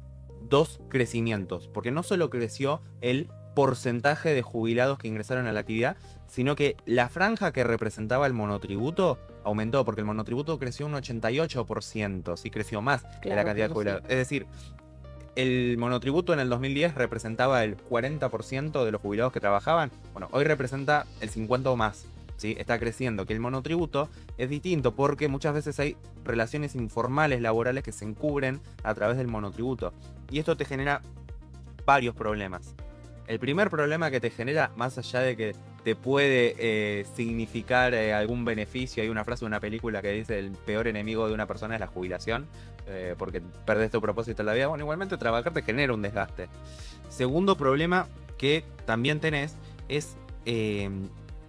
dos crecimientos, porque no solo creció el porcentaje de jubilados que ingresaron a la actividad, sino que la franja que representaba el monotributo aumentó, porque el monotributo creció un 88%, sí creció más que la cantidad de jubilados. Es decir, el monotributo en el 2010 representaba el 40% de los jubilados que trabajaban. Bueno, hoy representa el 50% o más. ¿Sí? Está creciendo, que el monotributo es distinto porque muchas veces hay relaciones informales laborales que se encubren a través del monotributo. Y esto te genera varios problemas. El primer problema que te genera, más allá de que te puede significar algún beneficio, hay una frase de una película que dice el peor enemigo de una persona es la jubilación, porque perdés tu propósito en la vida. Bueno, igualmente trabajar te genera un desgaste. Segundo problema que también tenés es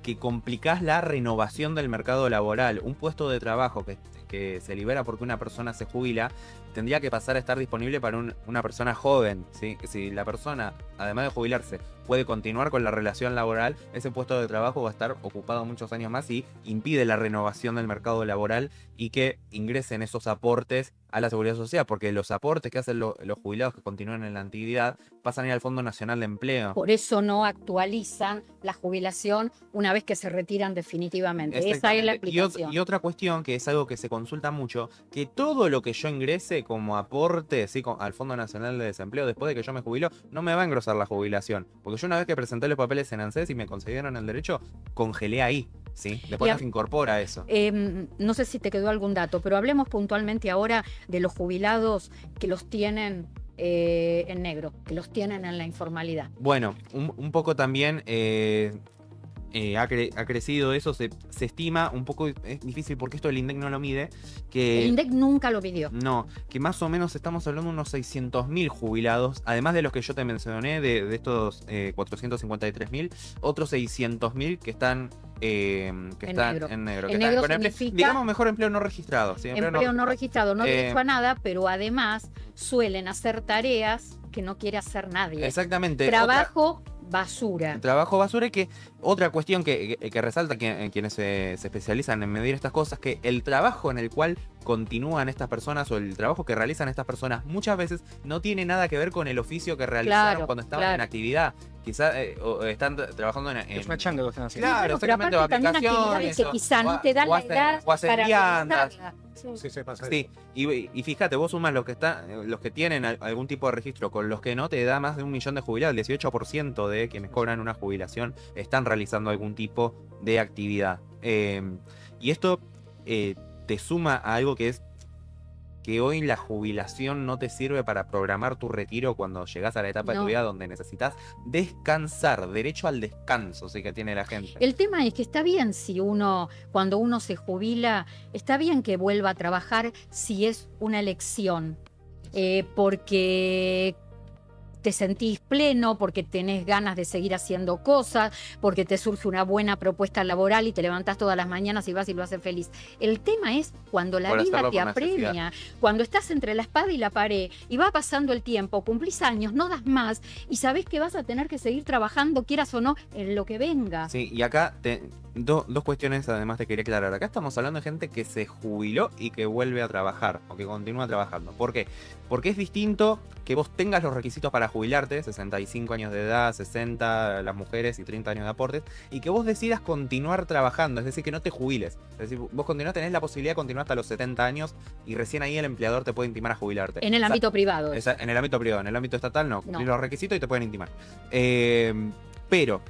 que complicás la renovación del mercado laboral. Un puesto de trabajo que se libera porque una persona se jubila, tendría que pasar a estar disponible para una persona joven, ¿sí? Si la persona, además de jubilarse, puede continuar con la relación laboral, ese puesto de trabajo va a estar ocupado muchos años más y impide la renovación del mercado laboral y que ingresen esos aportes a la seguridad social, porque los aportes que hacen los jubilados que continúan en la actividad pasan a ir al Fondo Nacional de Empleo. Por eso no actualizan la jubilación una vez que se retiran definitivamente. Esa es la explicación. Y otra cuestión que es algo que se consulta mucho, que todo lo que yo ingrese como aporte, ¿sí?, al Fondo Nacional de Desempleo después de que yo me jubilo, no me va a engrosar la jubilación. Porque yo una vez que presenté los papeles en ANSES y me concedieron el derecho, congelé ahí. Sí, después no se incorpora eso. No sé si te quedó algún dato, pero hablemos puntualmente ahora de los jubilados que los tienen en negro, que los tienen en la informalidad. Bueno, un poco también ha crecido eso, se estima un poco, es difícil porque esto el INDEC no lo mide, que... El INDEC nunca lo midió. No, que más o menos estamos hablando de unos 600.000 jubilados, además de los que yo te mencioné, de estos 453.000, otros 600.000 que están... en negro. En negro significa, digamos, mejor empleo no registrado. ¿Sí? Empleo no registrado, no derecho a nada, pero además suelen hacer tareas que no quiere hacer nadie. Exactamente. Trabajo basura. Trabajo basura, y que otra cuestión que resalta quienes se especializan en medir estas cosas, que el trabajo en el cual continúan estas personas o el trabajo que realizan estas personas muchas veces no tiene nada que ver con el oficio que realizaron cuando estaban en actividad. quizás están trabajando Es una changa lo que están haciendo. Claro, Pero exactamente, o aparte también aplicaciones. actividades que quizá no te dan la edad o hacen para viandas. realizarla. Sí, se pasa Sí, y fíjate, vos sumas los que tienen algún tipo de registro con los que no, te da más de 1 millón de jubilados. El 18% de quienes cobran una jubilación están realizando algún tipo de actividad. Y esto te suma a algo que es que hoy la jubilación no te sirve para programar tu retiro cuando llegás a la etapa de tu No. vida donde necesitas descansar, derecho al descanso, sí que tiene la gente. El tema es que está bien si cuando uno se jubila, está bien que vuelva a trabajar si es una elección, porque te sentís pleno, porque tenés ganas de seguir haciendo cosas, porque te surge una buena propuesta laboral y te levantás todas las mañanas y vas y lo haces feliz. El tema es cuando la Por vida hacerlo te por necesidad. apremia, cuando estás entre la espada y la pared y va pasando el tiempo, cumplís años, no das más y sabés que vas a tener que seguir trabajando, quieras o no, en lo que venga. Sí, y acá dos cuestiones además te quería aclarar. Acá estamos hablando de gente que se jubiló y que vuelve a trabajar o que continúa trabajando. ¿Por qué? Porque es distinto que vos tengas los requisitos para jubilarte, 65 años de edad, 60 las mujeres y 30 años de aportes, y que vos decidas continuar trabajando, es decir, que no te jubiles. Es decir, vos tenés la posibilidad de continuar hasta los 70 años y recién ahí el empleador te puede intimar a jubilarte. En el ámbito privado. En el ámbito privado, en el ámbito estatal no, cumplís No. los requisitos y te pueden intimar. Pero,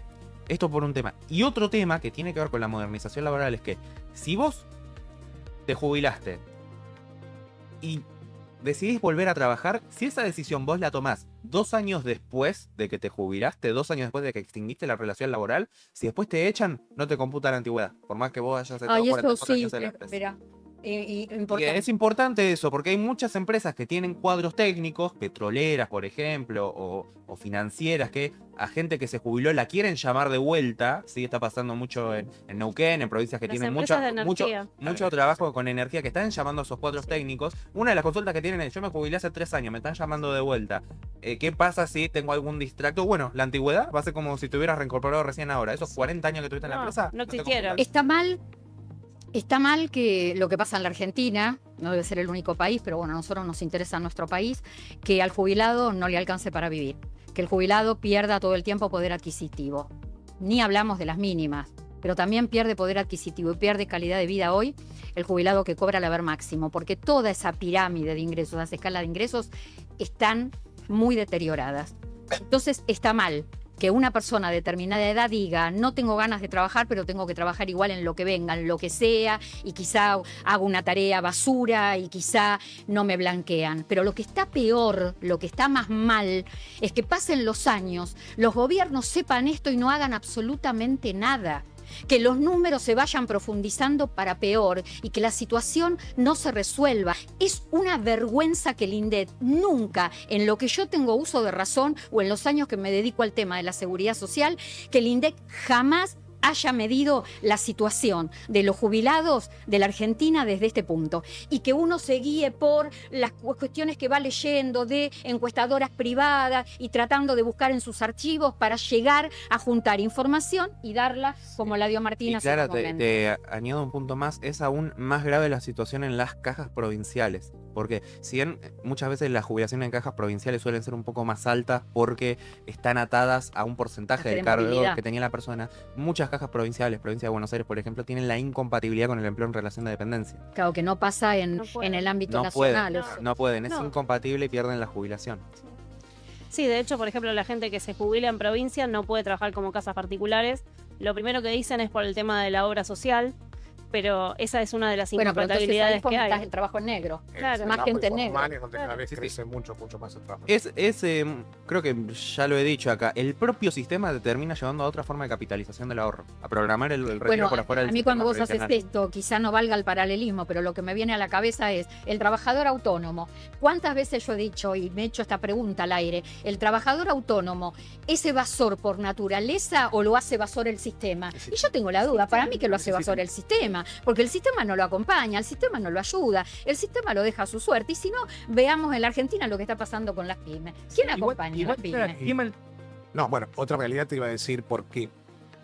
esto por un tema. Y otro tema que tiene que ver con la modernización laboral es que si vos te jubilaste y decidís volver a trabajar, si esa decisión vos la tomás 2 años después de que te jubilaste, 2 años después de que extinguiste la relación laboral, si después te echan, no te computa la antigüedad, por más que vos hayas estado Ay, eso 44 sí, años en la empresa. espera. Y Importante. es importante eso, porque hay muchas empresas que tienen cuadros técnicos, petroleras, por ejemplo, o financieras, que a gente que se jubiló la quieren llamar de vuelta. Sí, está pasando mucho en Neuquén, en provincias que Las tienen empresas de mucho energía. trabajo con energía, que están llamando a esos cuadros técnicos. Una de las consultas que tienen es: yo me jubilé hace 3 años, me están llamando de vuelta. ¿Qué pasa si tengo algún distracto? Bueno, la antigüedad va a ser como si te hubieras reincorporado recién ahora. Esos 40 años que tuviste en la No, empresa. no te existieron. computan. Está mal que lo que pasa en la Argentina, no debe ser el único país, pero bueno, a nosotros nos interesa nuestro país, que al jubilado no le alcance para vivir, que el jubilado pierda todo el tiempo poder adquisitivo. Ni hablamos de las mínimas, pero también pierde poder adquisitivo y pierde calidad de vida hoy el jubilado que cobra el haber máximo, porque toda esa pirámide de ingresos, esa escala de ingresos, están muy deterioradas. Entonces está mal que una persona de determinada edad diga: no tengo ganas de trabajar, pero tengo que trabajar igual en lo que venga, en lo que sea, y quizá hago una tarea basura y quizá no me blanquean. Pero lo que está peor, lo que está más mal, es que pasen los años, los gobiernos sepan esto y no hagan absolutamente nada. Que los números se vayan profundizando para peor y que la situación no se resuelva. Es una vergüenza que el INDEC nunca, en lo que yo tengo uso de razón o en los años que me dedico al tema de la seguridad social, que el INDEC jamás haya medido la situación de los jubilados de la Argentina desde este punto, y que uno se guíe por las cuestiones que va leyendo de encuestadoras privadas y tratando de buscar en sus archivos para llegar a juntar información y darla como la dio Martín Y hace Clara, un momento. te añado un punto más, es aún más grave la situación en las cajas provinciales, porque si bien muchas veces las jubilaciones en cajas provinciales suelen ser un poco más altas porque están atadas a un porcentaje del Tienen cargo movilidad. que tenía la persona, muchas cajas provinciales, provincia de Buenos Aires, por ejemplo, tienen la incompatibilidad con el empleo en relación de dependencia. Claro, que no pasa No puede. en el ámbito No pueden, nacional. No. no pueden, es No. incompatible y pierden la jubilación. Sí, de hecho, por ejemplo, la gente que se jubila en provincia no puede trabajar como casas particulares. Lo primero que dicen es por el tema de la obra social, pero esa es una de las Bueno, pero entonces ahí incompatibilidades que fomentás hay. el trabajo en negro. Claro. Más gente negra. Donde cada vez Sí, sí. crece mucho más el trabajo. Creo que ya lo he dicho acá, el propio sistema te termina llevando a otra forma de capitalización del ahorro, a programar el retiro Bueno, por afuera del a mí sistema cuando vos haces previsional. esto, quizá no valga el paralelismo, pero lo que me viene a la cabeza es el trabajador autónomo. ¿Cuántas veces yo he dicho, y me he hecho esta pregunta al aire, el trabajador autónomo, ¿es evasor por naturaleza o lo hace evasor el sistema? Y yo tengo la duda, para mí que lo hace evasor el sistema, porque el sistema no lo acompaña, el sistema no lo ayuda, el sistema lo deja a su suerte. Y si no, veamos en la Argentina lo que está pasando con las pymes. ¿Quién acompaña a las pymes? No, bueno, otra realidad te iba a decir porque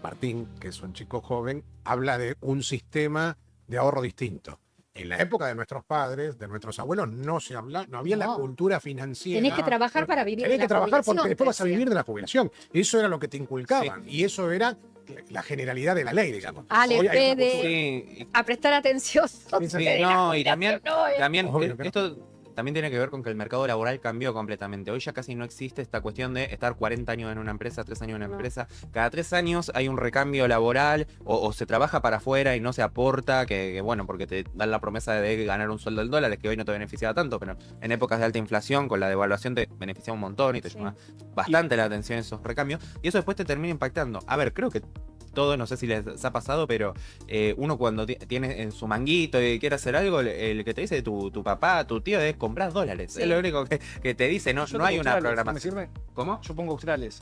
Martín, que es un chico joven, habla de un sistema de ahorro distinto. En la época de nuestros padres, de nuestros abuelos, no se habla, no había la No. cultura financiera. Tenés que trabajar para vivir Tenés de que la trabajar porque jubilación, después vas a decía. vivir de la jubilación. Eso era lo que te inculcaban. Y eso era la generalidad de la ley, digamos. Ale, Hoy hay una Fede, cultura. Sí, A prestar atención. sí, De la no, y jubilación, también Obvio que no. esto también tiene que ver con que el mercado laboral cambió completamente. Hoy ya casi no existe esta cuestión de estar 40 años en una empresa, 3 años en una No. empresa. Cada 3 años hay un recambio laboral o se trabaja para afuera y no se aporta, que bueno, porque te dan la promesa de ganar un sueldo del dólar, es que hoy no te beneficiaba tanto, pero en épocas de alta inflación, con la devaluación te beneficia un montón y te Sí. llama bastante la atención esos recambios. Y eso después te termina impactando. A ver, creo que todo, no sé si les ha pasado, pero uno cuando tiene en su manguito y quiere hacer algo, el que te dice tu papá, tu tío, es comprar dólares. Sí. Es lo único que te dice, no, Yo no hay tengo una australes, ¿me programación. sirve? ¿Cómo? Yo pongo australes.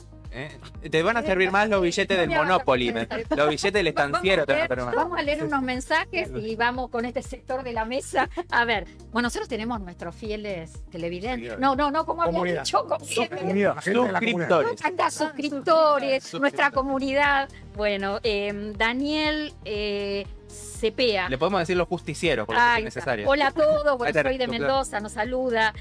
Te van a servir más los billetes del Monopoly, los billetes del estanciero te van a servir más. Vamos a leer unos mensajes y vamos con este sector de la mesa. A ver, bueno, nosotros tenemos nuestros fieles televidentes. Seguidores. No, como había Comunidad. dicho, como siempre. La gente de la comunidad. Suscriptores. Acá suscriptores, Suscriptores. nuestra comunidad. Bueno, Daniel Cepea. Le podemos decir los justicieros, porque Ahí es está. necesario. Hola a todos, bueno, Ahí está, soy de tu Mendoza, nos saluda.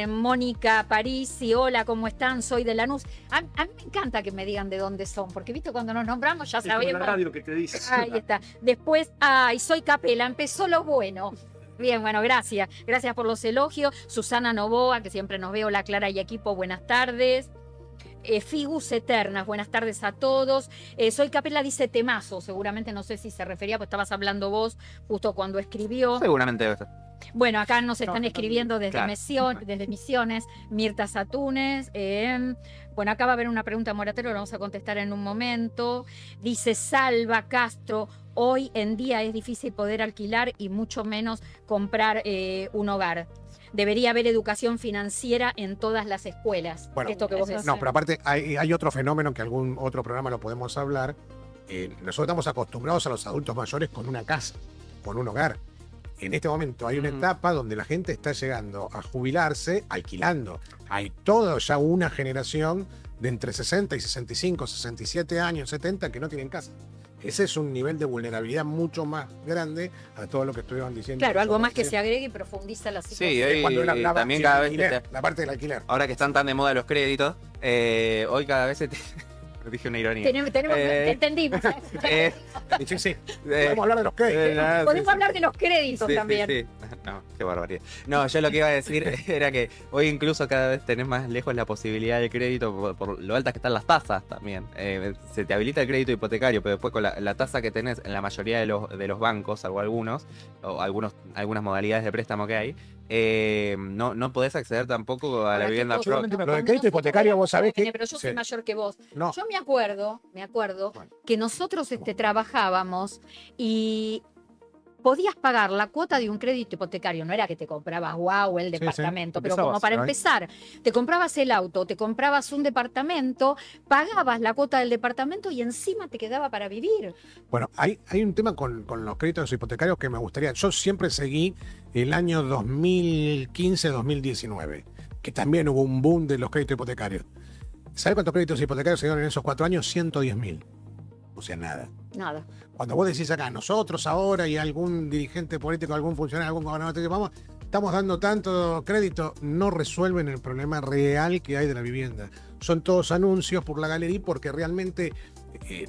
Mónica Parisi, hola, ¿cómo están? Soy de Lanús. A mí me encanta que me digan de dónde son, porque viste, cuando nos nombramos ya Es como la sabemos. radio que te dice. Ahí está. Después, soy Capela, empezó lo bueno. Bien, bueno, gracias. Gracias por los elogios. Susana Novoa, que siempre nos veo, la Clara y equipo, buenas tardes. Figus Eternas, buenas tardes a todos. Soy Capela, dice temazo, seguramente no sé si se refería, pues estabas hablando vos justo cuando escribió. Seguramente debe ser. Bueno, acá nos están escribiendo desde, Claro. desde Misiones, Mirta Satunes. Bueno, acá va a haber una pregunta Moratero, la vamos a contestar en un momento. Dice Salva Castro, hoy en día es difícil poder alquilar y mucho menos comprar un hogar. Debería haber educación financiera en todas las escuelas. Bueno, Esto que vos eso decís. No, pero aparte hay otro fenómeno que algún otro programa lo podemos hablar. Nosotros estamos acostumbrados a los adultos mayores con una casa, con un hogar. En este momento hay una etapa donde la gente está llegando a jubilarse alquilando. Hay toda ya una generación de entre 60 y 65, 67 años, 70 que no tienen casa. Ese es un nivel de vulnerabilidad mucho más grande a todo lo que estuvieron diciendo. Claro, algo más que Sí. se agregue y profundiza la situación. Sí, hoy Cuando él hablaba también del cada vez alquiler, la parte del alquiler. ahora que están tan de moda los créditos, hoy cada vez dije una ironía. Te entendimos. Eh, Sí, sí. eh, Podemos hablar de los créditos. Podemos hablar de los créditos Sí, también. sí. No, qué barbaridad. No, yo lo que iba a decir era que hoy incluso cada vez tenés más lejos la posibilidad del crédito por lo altas que están las tasas también. Se te habilita el crédito hipotecario, pero después con la tasa que tenés en la mayoría de los bancos, salvo algunas modalidades de préstamo que hay, no podés acceder tampoco a la Ahora, vivienda ¿qué cosa? propia. Lo del crédito hipotecario, vos sabés que. Pero yo soy Sí. mayor que vos. No. Yo me acuerdo Bueno. que nosotros trabajábamos y podías pagar la cuota de un crédito hipotecario. No era que te comprabas el sí. departamento, pero Empezabas, como para ¿no? empezar, te comprabas el auto, te comprabas un departamento, pagabas la cuota del departamento y encima te quedaba para vivir. Bueno, hay un tema con los créditos hipotecarios que me gustaría. Yo siempre seguí el año 2015-2019, que también hubo un boom de los créditos hipotecarios. ¿Sabes cuántos créditos hipotecarios se dieron en esos 4 años? 110.000. O sea, nada. Nada. Cuando vos decís acá, nosotros ahora y algún dirigente político, algún funcionario, algún gobernador, te dice, vamos, estamos dando tanto crédito, no resuelven el problema real que hay de la vivienda. Son todos anuncios por la galería porque realmente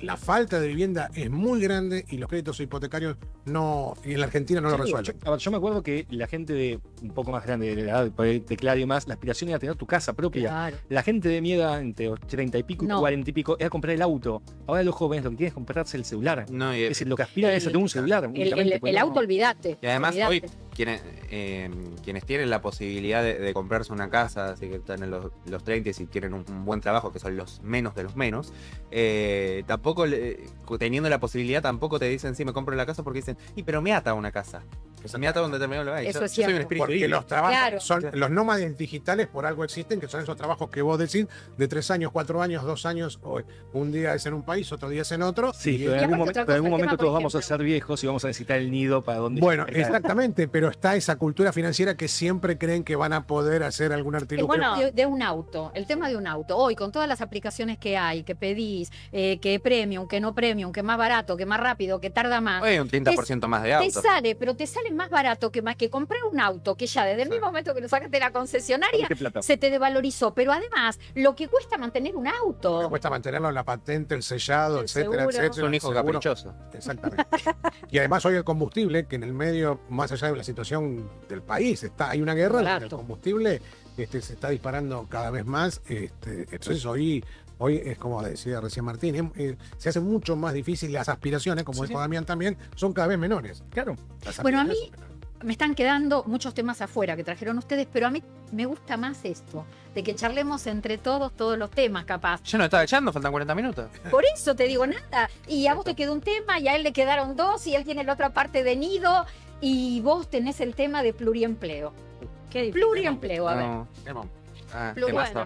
la falta de vivienda es muy grande y los créditos hipotecarios no, y en la Argentina no lo resuelven. Yo me acuerdo que la gente de un poco más grande, de la edad de Claudio y más, la aspiración era tener tu casa propia. Claro. La gente de mi edad, entre 30 y pico y No. 40 y pico, era comprar el auto. Ahora los jóvenes lo que quieren es comprarse el celular. No, Es decir, lo que aspiran es a tener un celular. únicamente, pues El no. auto, olvídate. Y además olvídate. hoy quienes tienen la posibilidad de comprarse una casa, así que están en los 30 y si quieren un buen trabajo, que son los menos de los menos, tampoco teniendo la posibilidad tampoco te dicen sí me compro la casa porque dicen pero me ata a una casa. Me ata a un determinado lugar. Eso Yo es soy un cierto. espíritu Porque libre. los trabajos Claro. son los nómades digitales por algo existen, que son esos trabajos que vos decís de 3 años, 4 años, 2 años, o un día es en un país, otro día es en otro. Sí, y pero en aparte algún otra momento, en algún cosa, el tema, momento por todos vamos a ejemplo- ser viejos y vamos a necesitar el nido para donde. Bueno, para- exactamente, pero está esa cultura financiera que siempre creen que van a poder hacer algún artilugio. El tema de un auto, el tema de un auto, hoy con todas las aplicaciones que hay, que pedís, que premium, que no premium, que más barato, que más rápido, que tarda más, Hoy hay un 30% más de te autos. sale, pero te sale sale más barato que comprar un auto, que ya desde el mismo momento que lo sacaste de la concesionaria, ¿Qué plata? se te devalorizó. Pero además, lo que cuesta mantener un Me auto. cuesta mantenerlo en la patente, el sellado, El etcétera, seguro. etcétera. Es un hijo el seguro. caprichoso. Exactamente. Y además hoy el combustible, que en el medio, más allá de la situación del país, hay una guerra, Barato. el combustible se está disparando cada vez más. Entonces hoy es como decía recién Martín, se hace mucho más difícil, las aspiraciones, como dijo Damián también, son cada vez menores. Claro. Las Bueno, a aspiraciones mí son menores. me están quedando muchos temas afuera que trajeron ustedes, pero a mí me gusta más esto, de que charlemos entre todos los temas, capaz. Yo no estaba echando, faltan 40 minutos. Por eso te digo nada. Y a vos te quedó un tema, y a él le quedaron dos, y él tiene la otra parte de nido, y vos tenés el tema de pluriempleo. Qué difícil. Pluriempleo, a ver. No. Ah, Pluri- temazo.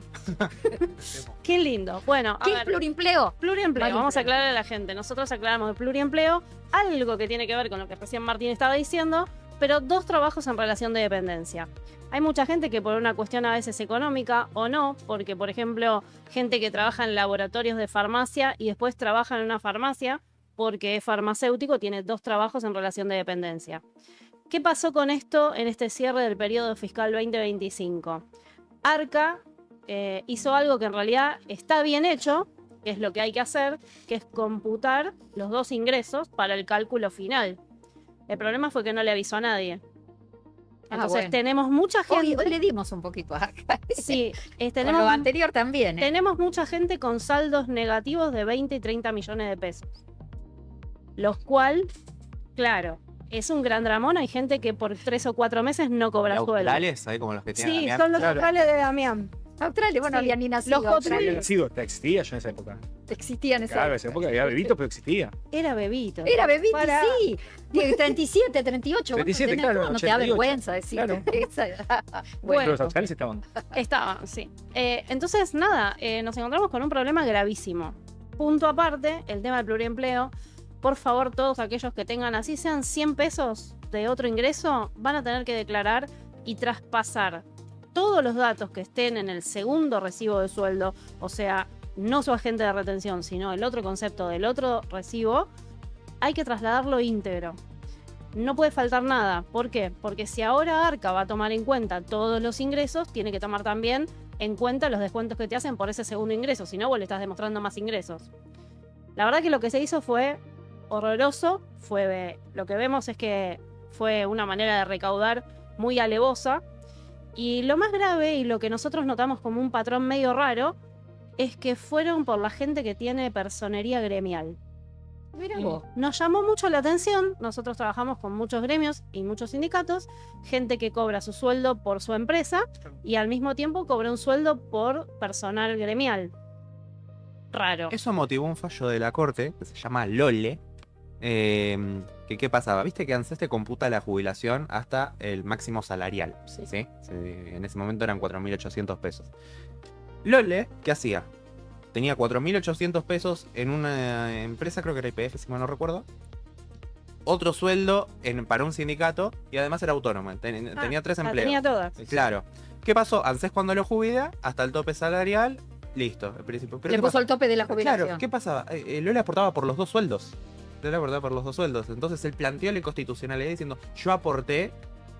Qué lindo. Bueno, a ¿Qué es ver, pluriempleo? pluriempleo. Vale, Vamos a pluriempleo. aclarar a la gente. Nosotros aclaramos el pluriempleo, algo que tiene que ver con lo que recién Martín estaba diciendo, pero 2 trabajos en relación de dependencia. Hay mucha gente que por una cuestión a veces económica o no, porque por ejemplo, gente que trabaja en laboratorios de farmacia y después trabaja en una farmacia porque es farmacéutico, tiene 2 trabajos en relación de dependencia. ¿Qué pasó con esto en este cierre del periodo fiscal 2025? Arca hizo algo que en realidad está bien hecho, que es lo que hay que hacer, que es computar los 2 ingresos para el cálculo final. El problema fue que no le avisó a nadie. Entonces bueno. tenemos mucha gente... Hoy le dimos un poquito a Arca. Sí, Con tenemos, lo anterior también. tenemos mucha gente con saldos negativos de 20 y 30 millones de pesos. Los cual, claro, es un gran dramón. Hay gente que por 3 o 4 meses no cobra sueldo. Australes, ahí como los que tienen Sí, Damián. son los Claro. australes de Damián. Australia, bueno, Sí. había ni nacido. Los Hot Australia. Había nacido, existía yo en esa época. Existía en esa Claro, en época. esa época había bebito, pero existía. Era bebito. Era bebito, Para- sí. 37, 38. 37, bueno, claro, no te da 88. vergüenza decir Claro. esa edad. Pero Bueno, los australes estaban. Estaban, sí. Entonces, nada, nos encontramos con un problema gravísimo. Punto aparte, el tema del pluriempleo. Por favor, todos aquellos que tengan así sean 100 pesos de otro ingreso, van a tener que declarar y traspasar todos los datos que estén en el segundo recibo de sueldo, o sea, no su agente de retención, sino el otro concepto del otro recibo, hay que trasladarlo íntegro. No puede faltar nada. ¿Por qué? Porque si ahora Arca va a tomar en cuenta todos los ingresos, tiene que tomar también en cuenta los descuentos que te hacen por ese segundo ingreso, si no, vos le estás demostrando más ingresos. La verdad que lo que se hizo fue horroroso, lo que vemos es que fue una manera de recaudar muy alevosa, y lo más grave y lo que nosotros notamos como un patrón medio raro es que fueron por la gente que tiene personería gremial. Mira vos. Nos llamó mucho la atención, nosotros trabajamos con muchos gremios y muchos sindicatos, gente que cobra su sueldo por su empresa y al mismo tiempo cobra un sueldo por personal gremial. Raro. Eso motivó un fallo de la corte que se llama LOLE. ¿Qué pasaba? Viste que ANSES te computa la jubilación hasta el máximo salarial. Sí. ¿Sí? En ese momento eran 4.800 pesos. LOLE, ¿qué hacía? Tenía 4.800 pesos en una empresa, creo que era IPF, si mal no recuerdo. Otro sueldo para un sindicato y además era autónomo. Tenía 3 empleos. Tenía todas. Claro. ¿Qué pasó? ANSES cuando lo jubila, hasta el tope salarial, listo. El principio. Pero Le ¿qué puso pasó? el tope de la jubilación. Claro, ¿qué pasaba? Lola aportaba por los 2 sueldos. Lola aportaba por los 2 sueldos. Entonces él planteó la inconstitucionalidad diciendo, yo aporté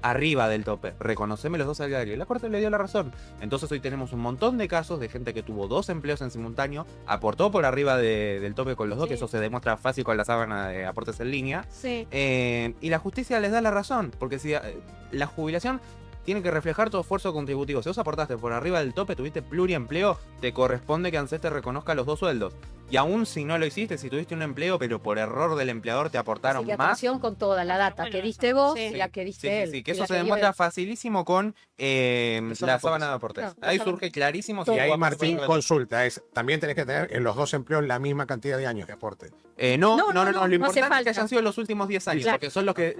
arriba del tope, reconoceme los 2 salarios. Y la corte le dio la razón. Entonces hoy tenemos un montón de casos de gente que tuvo 2 empleos en simultáneo, aportó por arriba del tope con los 2, Sí. que eso se demuestra fácil con la sábana de aportes en línea. Sí. Y la justicia les da la razón, porque si la jubilación tiene que reflejar tu esfuerzo contributivo. Si vos aportaste por arriba del tope, tuviste pluriempleo, te corresponde que ANSES te reconozca los 2 sueldos. Y aún si no lo hiciste, si tuviste un empleo, pero por error del empleador te aportaron Así que más. atención con toda la data Bueno, que diste vos sí. y la que Sí, diste sí, él. sí, que y eso la se que dio demuestra él. facilísimo con la sábana de aportes. No, Ahí la surge clarísimo. Y ahí, vos Martín, aportás- consulta, también tenés que tener en los 2 empleos la misma cantidad de años de aporte. No, No, no lo hace importante es que falta. hayan sido los últimos 10 años, Claro. porque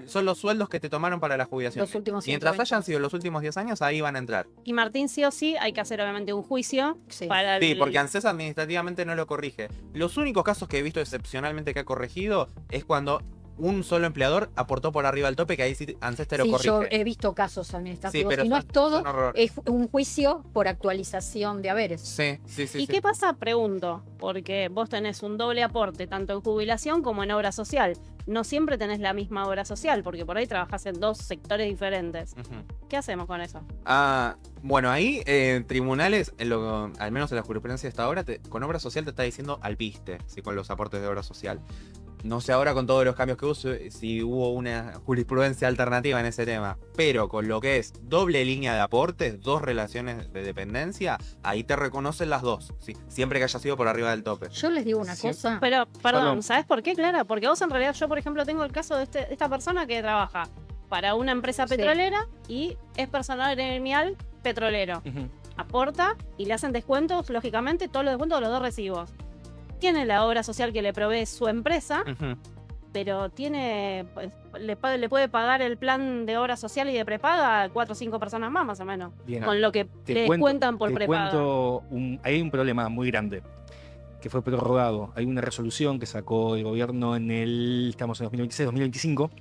son los sueldos que te tomaron para la jubilación. Los últimos Mientras 120. hayan sido los últimos 10 años, ahí van a entrar. Y Martín, sí o sí, hay que hacer obviamente un juicio Sí. para el... Sí, porque ANSES administrativamente no lo corrige. Los únicos casos que he visto excepcionalmente que ha corregido es cuando un solo empleador aportó por arriba del tope, que ahí sí ANSES te lo Sí, yo corrige. he visto casos administrativos, pero y no son- es todo, son horror. es un juicio por actualización de haberes. Sí, sí, sí. ¿Y sí. qué pasa? Pregunto, porque vos tenés un doble aporte tanto en jubilación como en obra social. No siempre tenés la misma obra social, porque por ahí trabajás en dos sectores diferentes. Ujú. ¿Qué hacemos con eso? Bueno, ahí tribunales, al menos en la jurisprudencia de esta obra, con obra social te está diciendo alpiste, ¿sí? Con los aportes de obra social. No sé ahora con todos los cambios que hubo si hubo una jurisprudencia alternativa en ese tema, pero con lo que es doble línea de aportes, dos relaciones de dependencia, ahí te reconocen las dos, ¿sí? Siempre que haya sido por arriba del tope. Yo les digo una Sí. cosa. Pero, perdón, Perdón. ¿sabes por qué, Clara? Porque vos en realidad, yo por ejemplo tengo el caso de esta persona que trabaja para una empresa Sí. petrolera y es personal gremial petrolero. Ujú. Aporta y le hacen descuentos, lógicamente, todos los descuentos de los dos recibos. Tiene la obra social que le provee su empresa, Ujú. pero tiene pues, le puede pagar el plan de obra social y de prepaga a 4 o 5 personas más o menos. Bien. Con lo que Te le cuento- descuentan por Te prepaga. cuento, hay un problema muy grande que fue prorrogado. Hay una resolución que sacó el gobierno estamos en 2026-2025,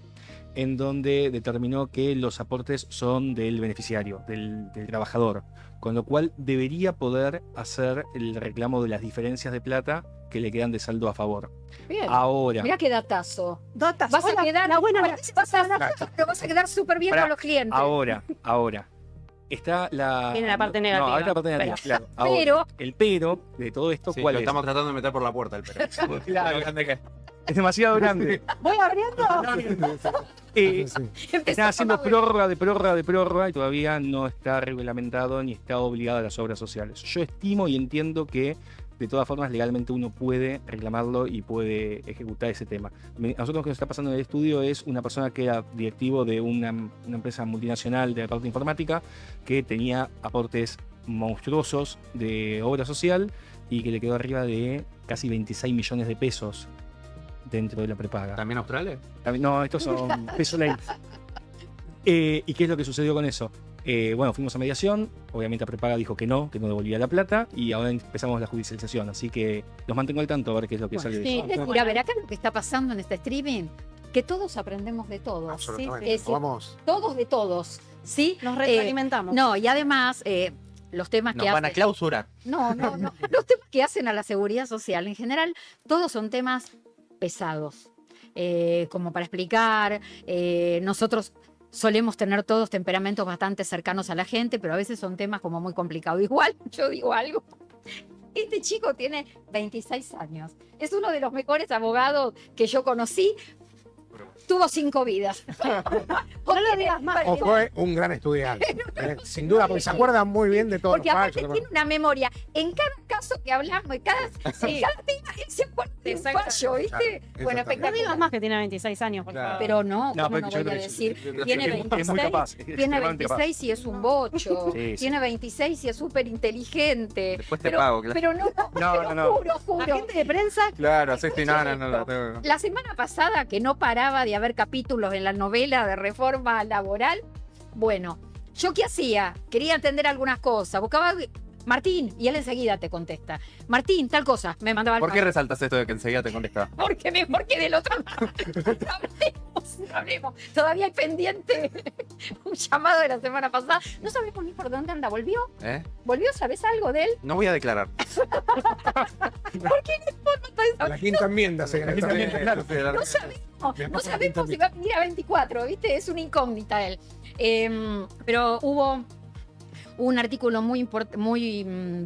en donde determinó que los aportes son del beneficiario, del trabajador, con lo cual debería poder hacer el reclamo de las diferencias de plata que le quedan de saldo a favor. Bien. Ahora, Mirá qué datazo. Dotas, Vas a hola, quedar, la buena bueno, noticia. vas a quedar súper bien Pará, con los clientes. ahora. Está la. Viene la parte No, negativa. ahora la parte negativa, claro. Ahora, Pero el pero de todo esto, Sí, ¿cuál lo es? estamos tratando de meter por la puerta el pero. Claro. Lo grande que es. Es demasiado grande. Voy abriendo. Están haciendo prórroga y todavía no está reglamentado ni está obligado a las obras sociales. Yo estimo y entiendo que de todas formas legalmente uno puede reclamarlo y puede ejecutar ese tema. A nosotros lo que nos está pasando en el estudio es una persona que era directivo de una empresa multinacional de la parte informática que tenía aportes monstruosos de obra social y que le quedó arriba de casi 26 millones de pesos dentro de la prepaga. ¿También Australia? No, estos son peso ley. ¿Y qué es lo que sucedió con eso? Bueno, fuimos a mediación, obviamente la prepaga dijo que no devolvía la plata y ahora empezamos la judicialización, así que los mantengo al tanto a ver qué es lo que Bueno, sale de sí. eso. es decir, a ver, acá lo que está pasando en este streaming, que todos aprendemos de todos. Absolutamente. Sí, Vamos. todos de todos. ¿Sí? Nos retroalimentamos. No, y además, los temas Nos que van a hacen. clausurar. No. Los temas que hacen a la seguridad social, en general, todos son temas pesados. Como para explicar, nosotros solemos tener todos temperamentos bastante cercanos a la gente, pero a veces son temas como muy complicados. Igual, yo digo algo. Este chico tiene 26 años. Es uno de los mejores abogados que yo conocí. Tuvo 5 vidas. No lo digas más. O fue un gran estudiante. Sin duda, porque se acuerda muy bien de todos Porque los aparte fallos. tiene una memoria. En cada caso que hablamos, en cada tema, él se acuerda de un Exacto. fallo, ¿viste? Claro, Bueno, exactamente. No espectacular. digas más que tiene 26 años, por Claro. favor. Pero no, No, ¿cómo pero no yo voy a creo que decir? es- Tiene es muy 26, capaz, es tiene extremadamente capaz. 26 y es un bocho. Sí, sí. Tiene 26 y es súper inteligente. Después te Pero- pago, claro. Pero no, juro. Agente de prensa, Claro, sí, no, Escuchen no, esto. no, tengo. La semana pasada, que no paraba de haber capítulos en la novela de reforma laboral, bueno, ¿yo qué hacía? Quería entender algunas cosas, buscaba Martín, y él enseguida te contesta. Martín, tal cosa, me mandaba el ¿Por qué resaltas esto de que enseguida te contesta? Porque mejor que del otro lado. Hablemos. Todavía hay pendiente un llamado de la semana pasada. No sabemos ni por dónde anda. ¿Volvió? ¿Eh? ¿Volvió? ¿Sabes algo de él? No voy a declarar. La quinta enmienda, señora. La quinta enmienda, claro. No sabemos. Me No pasa sabemos la si va a venir a 24, ¿viste? Es una incógnita él. Pero hubo un artículo muy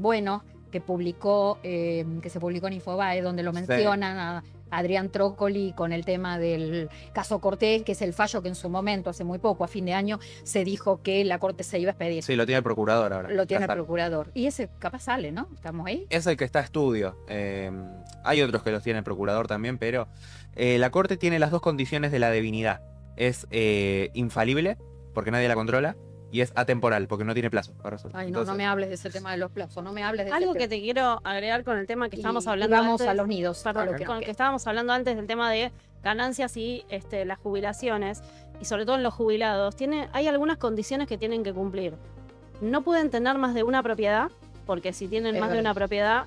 bueno que se publicó en Infobae, donde lo mencionan a Adrián Trócoli con el tema del caso Cortés, que es el fallo que en su momento, hace muy poco, a fin de año, se dijo que la Corte se iba a expedir. Sí, lo tiene el procurador ahora. Lo tiene el Ya está. procurador. Y ese capaz sale, ¿no? ¿Estamos ahí? Es el que está a estudio. Hay otros que los tiene el procurador también, pero la Corte tiene las dos condiciones de la divinidad. Es infalible, porque nadie la controla, y es atemporal, porque no tiene plazo para resolver. Ay, no, Entonces, no me hables de ese tema de los plazos, no me hables de ese algo tema. que te quiero agregar con el tema que estábamos Y hablando vamos antes. a los nidos. Perdón, a lo que con nos el que queda. estábamos hablando antes del tema de ganancias y las jubilaciones, y sobre todo en los jubilados, hay algunas condiciones que tienen que cumplir. No pueden tener más de una propiedad, porque si tienen Es más de verdad. una propiedad,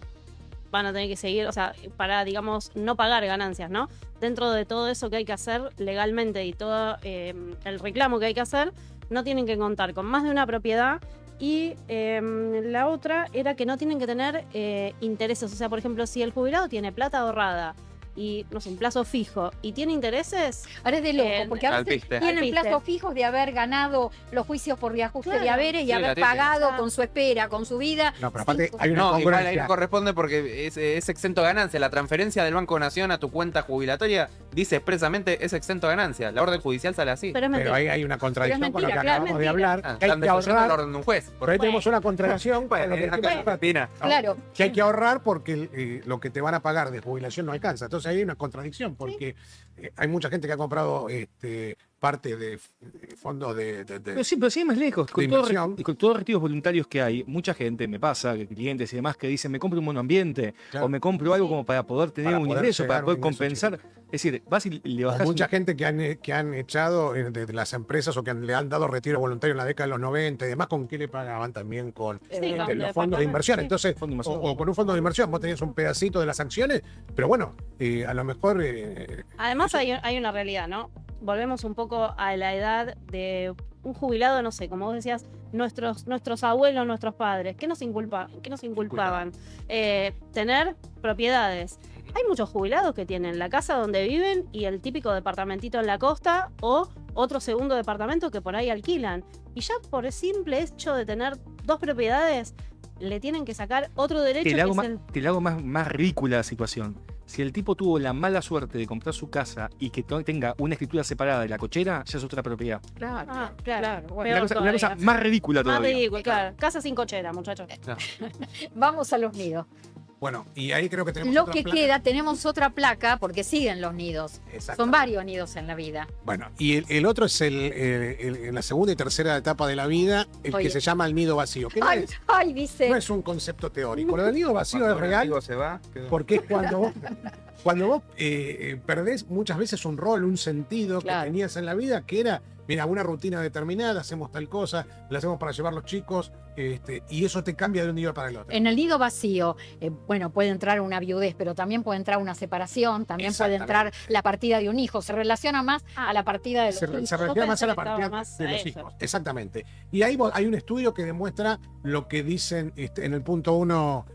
van a tener que seguir, o sea, para, digamos, no pagar ganancias, ¿no? Dentro de todo eso que hay que hacer legalmente y todo el reclamo que hay que hacer, no tienen que contar con más de una propiedad. Y la otra era que no tienen que tener intereses. O sea, por ejemplo, si el jubilado tiene plata ahorrada y, no sé, un plazo fijo y tiene intereses. Ahora es de loco, porque a veces Alpiste. tienen Alpiste. plazos fijos de haber ganado los juicios por reajuste Claro. de haberes y Sí, haber la tiene. pagado Claro. con su espera, con su vida. No, pero aparte Cinco- hay una No, igual ahí congruencia. no corresponde porque es exento de ganancia. La transferencia del Banco Nación a tu cuenta jubilatoria dice expresamente es exento de ganancia. La orden judicial sale así. Pero es Pero mentira. ahí hay una contradicción Pero es con lo que mentira, claro, acabamos de mentira. hablar. Ah, Que hay están que desoyendo la ahorrar. orden de un juez. Pero ahí tenemos una contradicción con lo que Acá decimos, en Argentina. Claro. que hay que ahorrar porque lo que te van a pagar de jubilación no alcanza. Entonces ahí hay una contradicción porque hay mucha gente que ha comprado parte de fondos de Pero sí hay más lejos. Con, inversión. con todos los retiros voluntarios que hay, mucha gente, me pasa, que clientes y demás, que dicen, me compro un monoambiente Claro. o me compro algo como para poder tener Para un poder ingreso, llegar para a un poder ingreso compensar. Es decir, vas y le o bajás mucha un- gente que han echado de las empresas o que le han dado retiro voluntario en la década de los 90 y demás, ¿con qué le pagaban también? Con Sí, los con fondos de departamento, inversión. sí. Entonces, Fondo de inversión. o con un fondo de inversión, vos tenías un pedacito de las acciones, pero bueno, a lo mejor Además hay una realidad, ¿no? Volvemos un poco a la edad de un jubilado, no sé, como vos decías, nuestros abuelos, nuestros padres, ¿qué nos inculpaban? Tener propiedades. Hay muchos jubilados que tienen la casa donde viven y el típico departamentito en la costa o otro segundo departamento que por ahí alquilan. Y ya por el simple hecho de tener dos propiedades, le tienen que sacar otro derecho Te que le hago, es más, el... te le hago más ridícula la situación. Si el tipo tuvo la mala suerte de comprar su casa y que tenga una escritura separada de la cochera, ya es otra propiedad. Claro, Ah, claro. bueno. Peor Una cosa todavía. más ridícula Más todavía. ridículo, claro. Casa sin cochera, muchachos. Vamos a los nidos. bueno, y ahí creo que tenemos Lo otra que placa. queda, tenemos otra placa porque siguen los nidos. Exacto. Son varios nidos en la vida. Bueno, y el otro es en la segunda y tercera etapa de la vida, el Oye. que se llama el nido vacío. Que no Ay, es, ay, dice. no es un concepto teórico. Lo del nido vacío es Cuando un real amigo se va, quedó. porque es cuando vos perdés muchas veces un rol, un sentido Claro. que tenías en la vida, que era, mira, una rutina determinada, hacemos tal cosa, la hacemos para llevar los chicos, y eso te cambia de un día para el otro. En el nido vacío, bueno, puede entrar una viudez, pero también puede entrar una separación, también puede entrar la partida de un hijo. Se relaciona más a la partida de los Se hijos. refiere más a la pensé que partida estaba más de a los eso. hijos. Exactamente. Y ahí hay un estudio que demuestra lo que dicen en el punto 1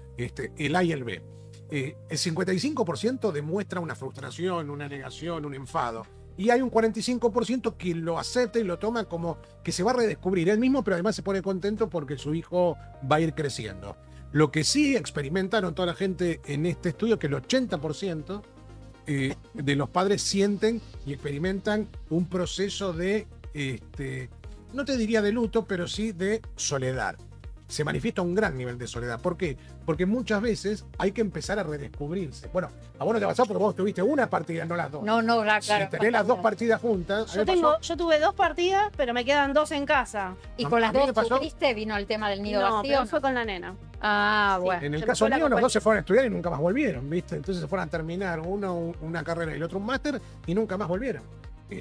el A y el B. El 55% demuestra una frustración, una negación, un enfado. Y hay un 45% que lo acepta y lo toma como que se va a redescubrir él mismo, pero además se pone contento porque su hijo va a ir creciendo. Lo que sí experimentaron toda la gente en este estudio, que el 80% de los padres sienten y experimentan un proceso de, no te diría de luto, pero sí de soledad. Se manifiesta un gran nivel de soledad. ¿Por qué? Porque muchas veces hay que empezar a redescubrirse. Bueno, a vos no te pasó porque vos tuviste una partida, no las dos. No, claro. Si tenés las dos partidas juntas, a mí me pasó- Yo tuve 2 partidas, pero me quedan 2 en casa. Y A- con a las mí me dos pasó- sufriste, vino el tema del nido No, vacío. pero fue con la nena. Ah, Sí. bueno. En el Se me caso fue la mío, los compañía. dos se fueron a estudiar y nunca más volvieron, ¿viste? Entonces se fueron a terminar uno una carrera y el otro un máster y nunca más volvieron.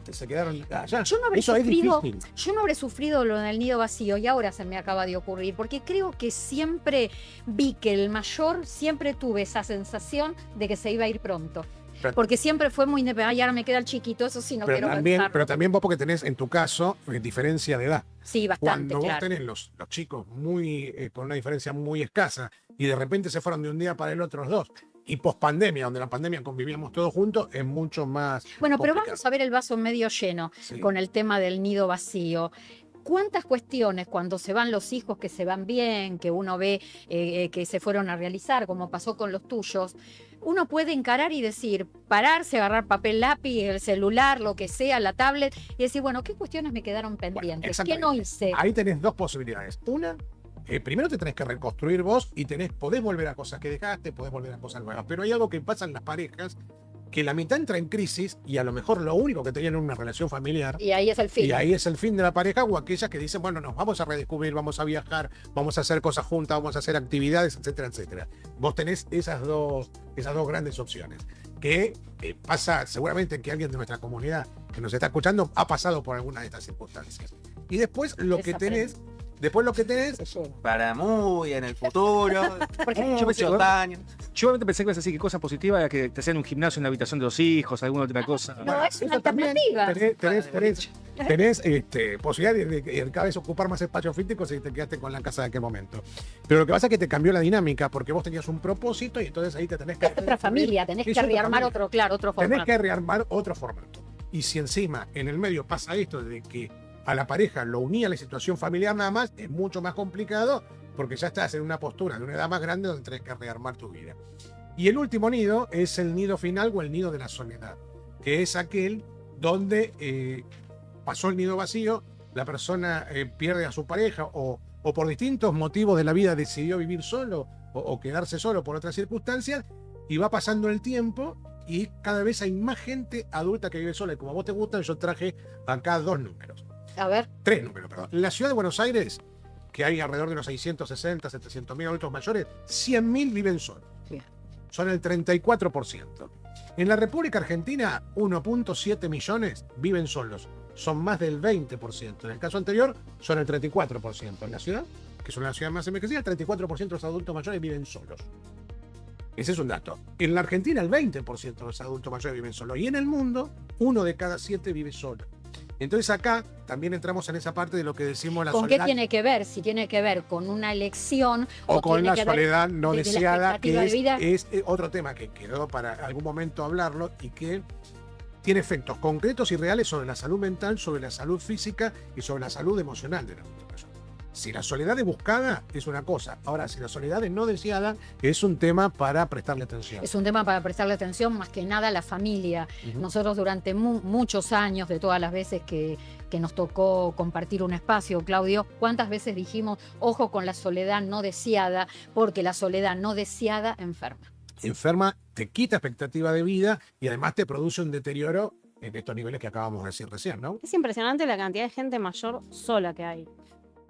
Se quedaron allá. Yo no habré Eso es sufrido, difícil. yo no habré sufrido lo del nido vacío y ahora se me acaba de ocurrir, porque creo que siempre vi que el mayor, siempre tuve esa sensación de que se iba a ir pronto. Pero- Porque siempre fue muy independiente. Ay, ahora me queda el chiquito, eso sí no quiero pensar. Pero también vos porque tenés en tu caso diferencia de edad. Sí, bastante, Cuando vos claro. tenés los chicos con una diferencia muy escasa y de repente se fueron de un día para el otro los dos. Y pospandemia, donde la pandemia convivíamos todos juntos, es mucho más. Bueno, pero complicado. vamos a ver el vaso medio lleno Sí. con el tema del nido vacío. ¿Cuántas cuestiones cuando se van los hijos que se van bien, que uno ve que se fueron a realizar, como pasó con los tuyos, uno puede encarar y decir, pararse, agarrar papel, lápiz, el celular, lo que sea, la tablet, y decir, bueno, ¿qué cuestiones me quedaron pendientes? ¿Qué exactamente. no hice? Ahí tenés dos posibilidades. Una, primero te tenés que reconstruir vos y podés volver a cosas que dejaste, podés volver a cosas nuevas. Pero hay algo que pasa en las parejas, que la mitad entra en crisis y a lo mejor lo único que tenían era una relación familiar. Y ahí es el fin. Y ahí es el fin de la pareja, o aquellas que dicen, bueno, nos vamos a redescubrir, vamos a viajar, vamos a hacer cosas juntas, vamos a hacer actividades, etcétera, etcétera. Vos tenés esas dos grandes opciones. Que pasa, seguramente que alguien de nuestra comunidad que nos está escuchando ha pasado por alguna de estas circunstancias. Y después lo que tenés Después lo que tenés, Para muy en el futuro, yo pensé, muchos años. Yo obviamente pensé que ibas a decir que cosa positiva era que te hacían un gimnasio en la habitación de los hijos, alguna otra cosa. No, es una eso también alternativa. tenés posibilidad de cada vez ocupar más espacios físicos si te quedaste con la casa de aquel momento. Pero lo que pasa es que te cambió la dinámica porque vos tenías un propósito y entonces ahí te tenés que... Es otra familia, tenés Es que otra rearmar familia. otro formato. Tenés que rearmar otro formato. Y si encima en el medio pasa esto de que a la pareja lo unía la situación familiar nada más, es mucho más complicado porque ya estás en una postura de una edad más grande donde tenés que rearmar tu vida. Y el último nido es el nido final o el nido de la soledad, que es aquel donde pasó el nido vacío, la persona pierde a su pareja o por distintos motivos de la vida decidió vivir solo o quedarse solo por otras circunstancias y va pasando el tiempo y cada vez hay más gente adulta que vive sola. Y como a vos te gustan, yo traje acá A ver, 3 números, perdón. En la ciudad de Buenos Aires, que hay alrededor de los 660, 700.000 adultos mayores, 100.000 viven solos. Bien. Son el 34%. En la República Argentina, 1.7 millones viven solos. Son más del 20%. En el caso anterior, son el 34%. En la ciudad, que es una ciudad más envejecida, el 34% de los adultos mayores viven solos. Ese es un dato. En la Argentina, el 20% de los adultos mayores viven solos. Y en el mundo, 1 de cada 7 vive solo. Entonces acá también entramos en esa parte de lo que decimos la ¿con soledad. qué tiene que ver? Si tiene que ver con una elección O con tiene la que ver soledad no desde la deseada, expectativa que de vida. es otro tema que quedó para algún momento hablarlo y que tiene efectos concretos y reales sobre la salud mental, sobre la salud física y sobre la salud emocional de la persona. Si la soledad es buscada, es una cosa. Ahora, si la soledad es no deseada, es un tema para prestarle atención. Es un tema para prestarle atención, más que nada a la familia. Nosotros durante muchos años, de todas las veces que nos tocó compartir un espacio, Claudio, ¿cuántas veces dijimos, ojo con la soledad no deseada, porque la soledad no deseada enferma? Enferma, te quita expectativa de vida y además te produce un deterioro en estos niveles que acabamos de decir recién, ¿no? Es impresionante la cantidad de gente mayor sola que hay.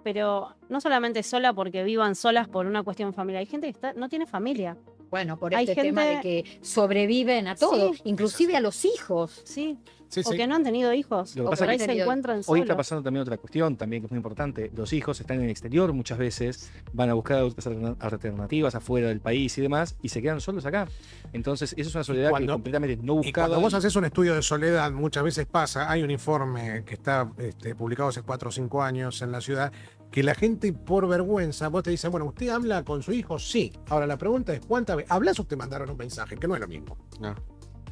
Pero no solamente sola porque vivan solas por una cuestión familiar. Hay gente que no tiene familia. Bueno, por Hay este tema de gente- que sobreviven a todo, Sí. inclusive a los hijos. Sí. Sí, O sí. que no han tenido hijos. Lo que O pasa por ahí que se encuentran Hoy solos. está pasando también otra cuestión, también que es muy importante. Los hijos están en el exterior muchas veces, van a buscar otras alternativas afuera del país y demás, y se quedan solos acá. Entonces, eso es una soledad que cuando- completamente no Y buscada. cuando vos haces un estudio de soledad, muchas veces pasa, hay un informe que está publicado hace 4 o 5 años en la ciudad, que la gente por vergüenza, vos te dicen, bueno, ¿usted habla con su hijo? Sí. Ahora la pregunta es, ¿cuántas veces hablas o te mandaron un mensaje? Que no es lo mismo. No.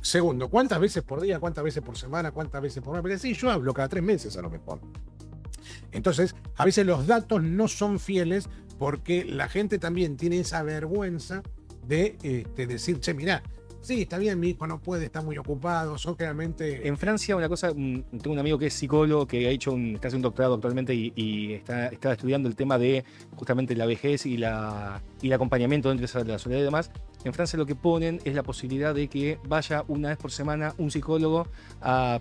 Segundo, ¿cuántas veces por día, cuántas veces por semana, cuántas veces por mes? Porque sí, yo hablo cada 3 meses a lo mejor. Entonces, a veces los datos no son fieles porque la gente también tiene esa vergüenza de decir, che, mirá, sí, está bien, mi hijo no puede, está muy ocupado, son generalmente... En Francia, una cosa, tengo un amigo que es psicólogo, que ha hecho está haciendo un doctorado actualmente y está estudiando el tema de justamente la vejez y el acompañamiento dentro de la soledad y demás. En Francia lo que ponen es la posibilidad de que vaya una vez por semana un psicólogo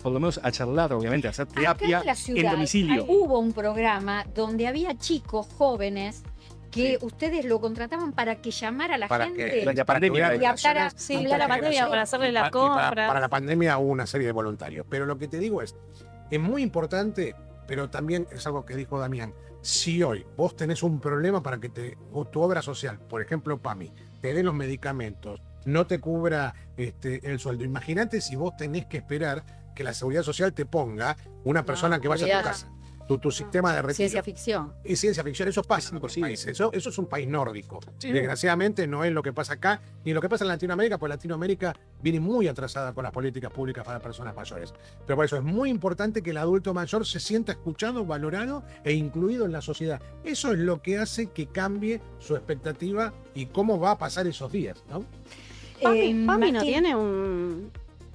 por lo menos a charlar, obviamente, a hacer terapia Acá en la ciudad domicilio. hubo un programa donde había chicos jóvenes que ustedes lo contrataban para que llamara a la Para gente. que- La pandemia. y hablara, Sí, hablara la pandemia con para hacerle las Y para compras. la pandemia hubo una serie de voluntarios. Pero lo que te digo es muy importante, pero también es algo que dijo Damián. Si hoy vos tenés un problema para que tu obra social, por ejemplo, PAMI, te dé los medicamentos, no te cubra el sueldo. Imagínate si vos tenés que esperar que la seguridad social te ponga una persona que vaya a tu olvidate. casa. Tu sistema de retiro. Ciencia ficción. Es ciencia ficción, eso pasa en otros imposible. países. Eso es un país nórdico. Sí. Desgraciadamente no es lo que pasa acá, ni lo que pasa en Latinoamérica, porque Latinoamérica viene muy atrasada con las políticas públicas para personas mayores. Pero por eso es muy importante que el adulto mayor se sienta escuchado, valorado e incluido en la sociedad. Eso es lo que hace que cambie su expectativa y cómo va a pasar esos días, ¿no? PAMI no Martín, tiene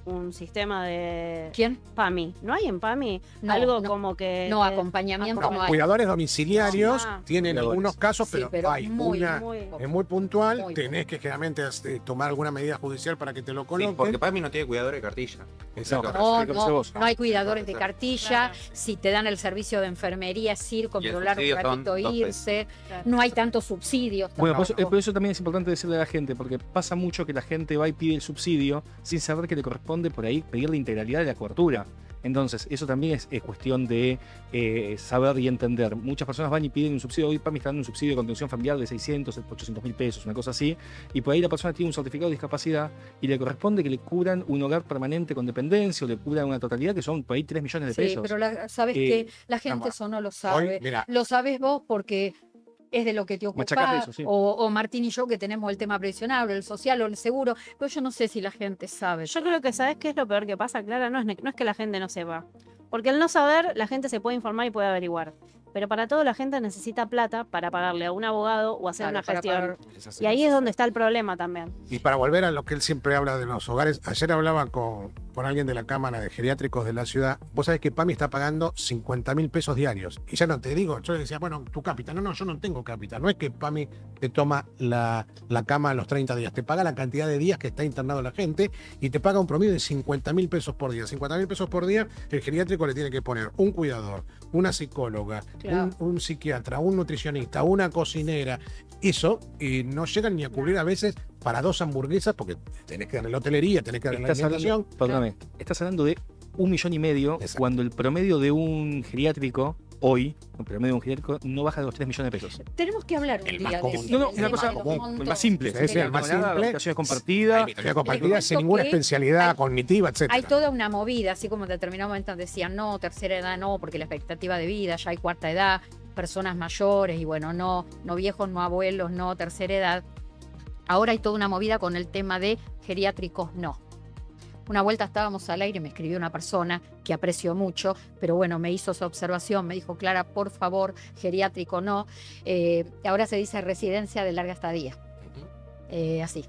un sistema de... ¿Quién? PAMI. ¿No hay en PAMI No, algo no. como que... No, acompañamiento No, no hay. Cuidadores domiciliarios Ah. tienen Cuidadores. algunos casos, Sí, pero, pero hay muy, una... muy- Es muy puntual, Muy tenés que generalmente tomar alguna medida judicial para que te lo Sí, coloquen. porque PAMI no tiene cuidador de cartilla. Exacto. No, Explícame vos. no hay cuidadores de cartilla. Claro. Si te dan el servicio de enfermería, es ir, controlar un subsidio son ratito, 2 irse. Claro. No hay tantos subsidios. Bueno, tampoco. por eso también es importante decirle a la gente, porque pasa mucho que la gente va y pide el subsidio sin saber que le corresponde por ahí pedir la integralidad de la cobertura. Entonces, eso también es cuestión de saber y entender. Muchas personas van y piden un subsidio. Hoy PAMI está dando un subsidio de contención familiar de 600, 800 mil pesos, una cosa así. Y por ahí la persona tiene un certificado de discapacidad y le corresponde que le cubran un hogar permanente con dependencia o le cubran una totalidad que son por ahí 3 millones de Sí, pesos. pero sabes que la gente vamos. eso no lo sabe. Hoy, mira, Lo sabes vos porque es de lo que te Machacás de ocupa, eso, sí. o Martín y yo que tenemos el tema previsional, o el social, o el seguro, pero yo no sé si la gente sabe. Yo creo que, ¿sabes qué es lo peor que pasa, Clara? No es que la gente no sepa. Porque al no saber, la gente se puede informar y puede averiguar. Pero para todo la gente necesita plata para pagarle a un abogado o hacer Claro, una para gestión. pagar- es así. Y ahí es donde está el problema también. Y para volver a lo que él siempre habla de los hogares, ayer hablaba con alguien de la Cámara de Geriátricos de la ciudad. Vos sabés que PAMI está pagando 50.000 pesos diarios. Y ya no te digo, yo le decía, bueno, tu cápita. No, yo no tengo cápita. No es que PAMI te toma la cama a los 30 días. Te paga la cantidad de días que está internado la gente y te paga un promedio de 50.000 pesos por día. 50.000 pesos por día, el geriátrico le tiene que poner un cuidador, una psicóloga, Claro. un psiquiatra, un nutricionista, una cocinera. Eso, y no llegan ni a cubrir a veces para 2 hamburguesas porque tenés que darle la hotelería, tenés que darle la Estás alimentación. hablando, perdóname, estás hablando de 1,5 millones Exacto. cuando el promedio de un geriátrico hoy, el promedio de un geriátrico no baja de los 3 millones de pesos. Tenemos que hablar un El día más de común. eso, No, no, del una tema cosa de los montos. más simple. Sí, sí, el más simple. Habitaciones compartidas. Habitación compartida Les sin cuento ninguna que especialidad hay- cognitiva, etc. Hay toda una movida, así como en determinado momento decían, no, tercera edad no, porque la expectativa de vida, ya hay cuarta edad, personas mayores, y bueno, no viejos, no abuelos, no tercera edad. Ahora hay toda una movida con el tema de geriátricos no. Una vuelta estábamos al aire y me escribió una persona que aprecio mucho, pero bueno, me hizo esa observación, me dijo, Clara, por favor, geriátrico no. Ahora se dice residencia de larga estadía. Así,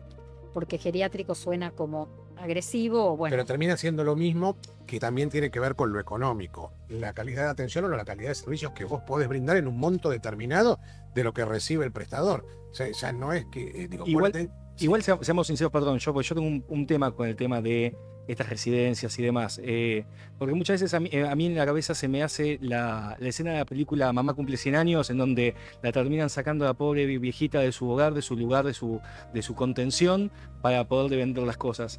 porque geriátrico suena como agresivo o bueno. Pero termina siendo lo mismo, que también tiene que ver con lo económico. La calidad de atención o la calidad de servicios que vos podés brindar en un monto determinado de lo que recibe el prestador. O sea, ya no es que, digo, Igual- ponete- Igual seamos sinceros, perdón, porque yo tengo un tema con el tema de estas residencias y demás. Porque muchas veces a mí en la cabeza se me hace la escena de la película Mamá cumple 100 años, en donde la terminan sacando a la pobre viejita de su hogar, de su lugar, de su contención, para poder vender las cosas.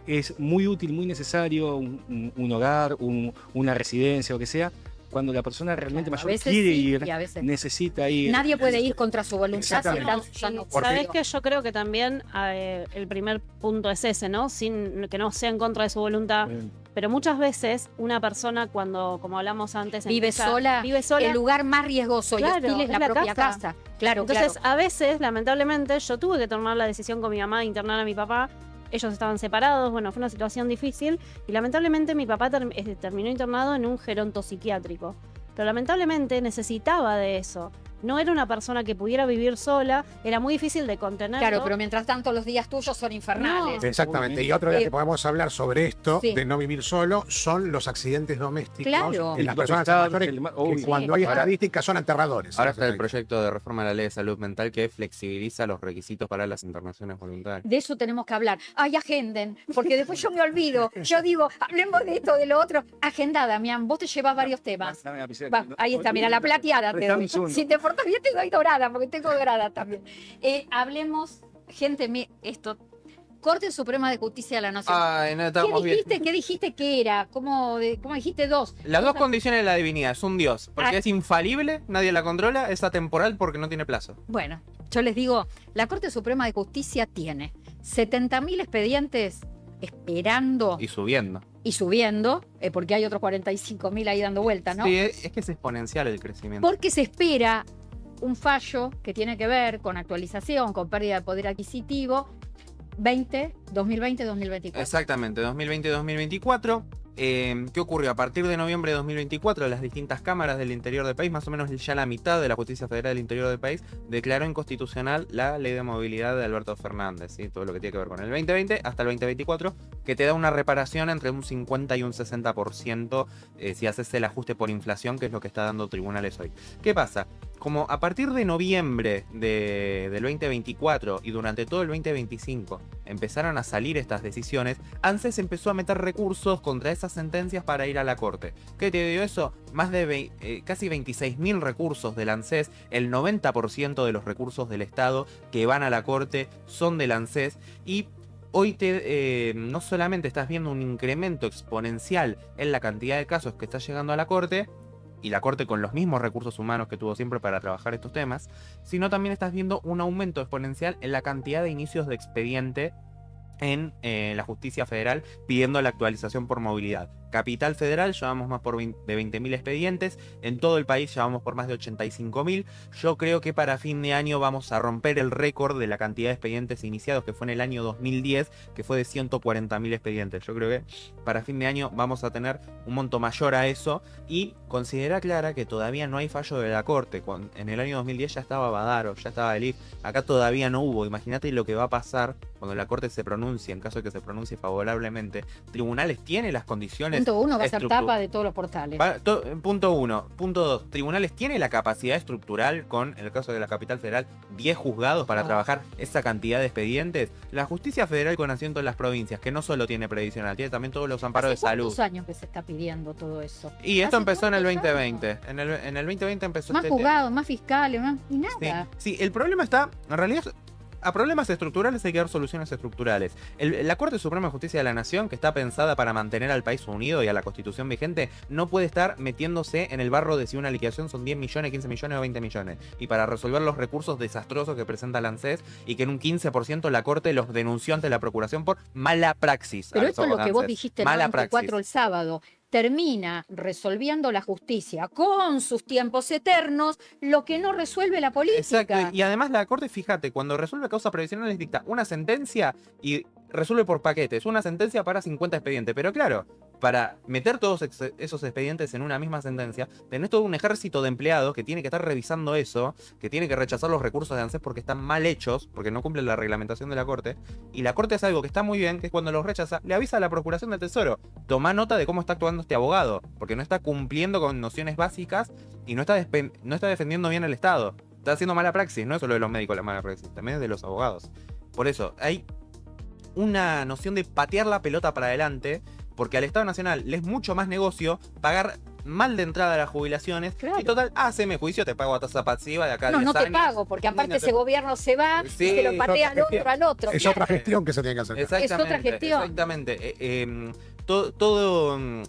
Es muy útil, muy necesario un hogar, una residencia, o que sea, cuando la persona realmente Claro, a mayor veces quiere sí, ir, y a veces necesita ir. nadie puede ir contra su voluntad. Exactamente. Ya no Porque- ¿Sabés qué? Yo creo que también el primer punto es ese, ¿no? Sin que no sea en contra de su voluntad. Pero muchas veces una persona cuando, como hablamos antes, Vive sola, vive sola. El lugar más riesgoso Claro, y hostil es es la la propia casa. casa. Claro, Entonces, claro. a veces, lamentablemente, yo tuve que tomar la decisión con mi mamá de internar a mi papá. Ellos estaban separados, bueno, fue una situación difícil. Y lamentablemente mi papá terminó internado en un geronto psiquiátrico. Pero lamentablemente necesitaba de eso. No era una persona que pudiera vivir sola, era muy difícil de contener. Claro, pero mientras tanto los días tuyos son infernales. Exactamente. Y otro día que podemos hablar sobre esto, sí. de no vivir solo, son los accidentes domésticos Claro. en las personas mayores, que Uy, cuando hay Ahora- estadísticas son aterradores. Ahora está el proyecto de reforma de la ley de salud mental que flexibiliza los requisitos para las internaciones voluntarias. De eso tenemos que hablar. Ay, agenden, porque después yo me olvido. Yo digo, hablemos de esto, de lo otro. Agenda, Damián, vos te llevas varios temas. Dame la lapicera. Va, ahí está, mira, la plateada te Prestame doy. un segundo. Si te portas bien, te doy dorada, porque tengo dorada también. Hablemos, gente, esto. Corte Suprema de Justicia de la Nación. Ay, no ¿Qué estamos bien. dijiste? ¿Qué dijiste que era? ¿Cómo dijiste dos? Las dos condiciones de la divinidad, es un dios, porque Ah. es infalible, nadie la controla, es atemporal porque no tiene plazo. Bueno, yo les digo, la Corte Suprema de Justicia tiene 70.000 expedientes esperando Y subiendo. y subiendo, porque hay otros 45.000 ahí dando vueltas, ¿no? Sí, es que es exponencial el crecimiento. Porque se espera un fallo que tiene que ver con actualización, con pérdida de poder adquisitivo, 2020-2024. Exactamente, 2020-2024. ¿Qué ocurrió? A partir de noviembre de 2024, las distintas cámaras del interior del país, más o menos ya la mitad de la Justicia Federal del interior del país, declaró inconstitucional la ley de movilidad de Alberto Fernández, ¿sí? Todo lo que tiene que ver con el 2020 hasta el 2024, que te da una reparación entre un 50 y un 60% si haces el ajuste por inflación, que es lo que está dando tribunales hoy. ¿Qué pasa? Como a partir de noviembre del 2024 y durante todo el 2025 empezaron a salir estas decisiones, ANSES empezó a meter recursos contra esas sentencias para ir a la corte. ¿Qué te dio eso? Más de casi 26.000 recursos del ANSES, el 90% de los recursos del Estado que van a la corte son del ANSES y hoy no solamente estás viendo un incremento exponencial en la cantidad de casos que está llegando a la Corte, y la Corte con los mismos recursos humanos que tuvo siempre para trabajar estos temas, sino también estás viendo un aumento exponencial en la cantidad de inicios de expediente en la justicia federal pidiendo la actualización por movilidad. Capital Federal llevamos más de 20.000 expedientes, en todo el país llevamos por más de 85.000. Yo creo que para fin de año vamos a romper el récord de la cantidad de expedientes iniciados, que fue en el año 2010, que fue de 140.000 expedientes. Yo creo que para fin de año vamos a tener un monto mayor a eso, y considera Clara que todavía no hay fallo de la Corte. En el año 2010 ya estaba Badaro, ya estaba el IF, acá todavía no hubo. Imagínate lo que va a pasar cuando la Corte se pronuncie, en caso de que se pronuncie favorablemente. Tribunales tiene las condiciones. Punto 1 va a ser tapa de todos los portales. Punto 1. Punto 2. Tribunales tiene la capacidad estructural, con, en el caso de la Capital Federal, 10 juzgados para trabajar esa cantidad de expedientes. La justicia federal con asiento en las provincias, que no solo tiene previsional, tiene también todos los amparos de salud. ¿Hace cuántos años que se está pidiendo todo eso? Y esto empezó en el 2020. En el 2020 empezó más juzgados, más fiscales, más y nada. Sí, el problema está, en realidad, a problemas estructurales hay que dar soluciones estructurales. La Corte Suprema de Justicia de la Nación, que está pensada para mantener al país unido y a la Constitución vigente, no puede estar metiéndose en el barro de si una liquidación son 10 millones, 15 millones o 20 millones. Y para resolver los recursos desastrosos que presenta la ANSES, y que en un 15% la Corte los denunció ante la Procuración por mala praxis. Pero esto es lo que vos dijiste en el mala 94 praxis. el sábado. Termina resolviendo la justicia con sus tiempos eternos lo que no resuelve la política. Exacto, y además la Corte, fíjate, cuando resuelve causas previsionales dicta una sentencia y resuelve por paquetes, una sentencia para 50 expedientes, pero claro, para meter todos esos expedientes en una misma sentencia, tenés todo un ejército de empleados que tiene que estar revisando eso, que tiene que rechazar los recursos de ANSES porque están mal hechos, porque no cumplen la reglamentación de la Corte, y la Corte hace algo que está muy bien, que es cuando los rechaza, le avisa a la Procuración del Tesoro: toma nota de cómo está actuando este abogado, porque no está cumpliendo con nociones básicas y no está defendiendo bien el Estado. Está haciendo mala praxis, no es solo de los médicos la mala praxis, también es de los abogados. Por eso, hay una noción de patear la pelota para adelante, porque al Estado Nacional le es mucho más negocio pagar mal de entrada las jubilaciones. Claro. Y total, haceme juicio, te pago a tasa pasiva de acá a No, 10 no te años. pago, porque aparte No te- ese gobierno se va Sí, y se lo patea al otro, al otro. Es Claro. otra gestión que se tiene que hacer. Exactamente, Es otra gestión. Exactamente. Todo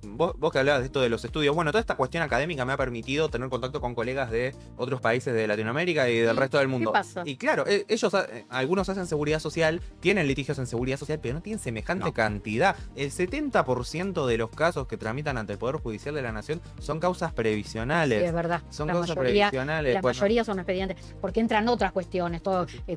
vos que hablabas de esto de los estudios, bueno, toda esta cuestión académica me ha permitido tener contacto con colegas de otros países de Latinoamérica y del Sí, resto del ¿qué mundo. pasa? Y claro, ellos, algunos hacen seguridad social, tienen litigios en seguridad social, pero no tienen semejante cantidad. El 70% de los casos que tramitan ante el Poder Judicial de la Nación son causas previsionales. Sí, es verdad. Son La causas mayoría- previsionales. La Bueno, mayoría son expedientes, porque entran otras cuestiones,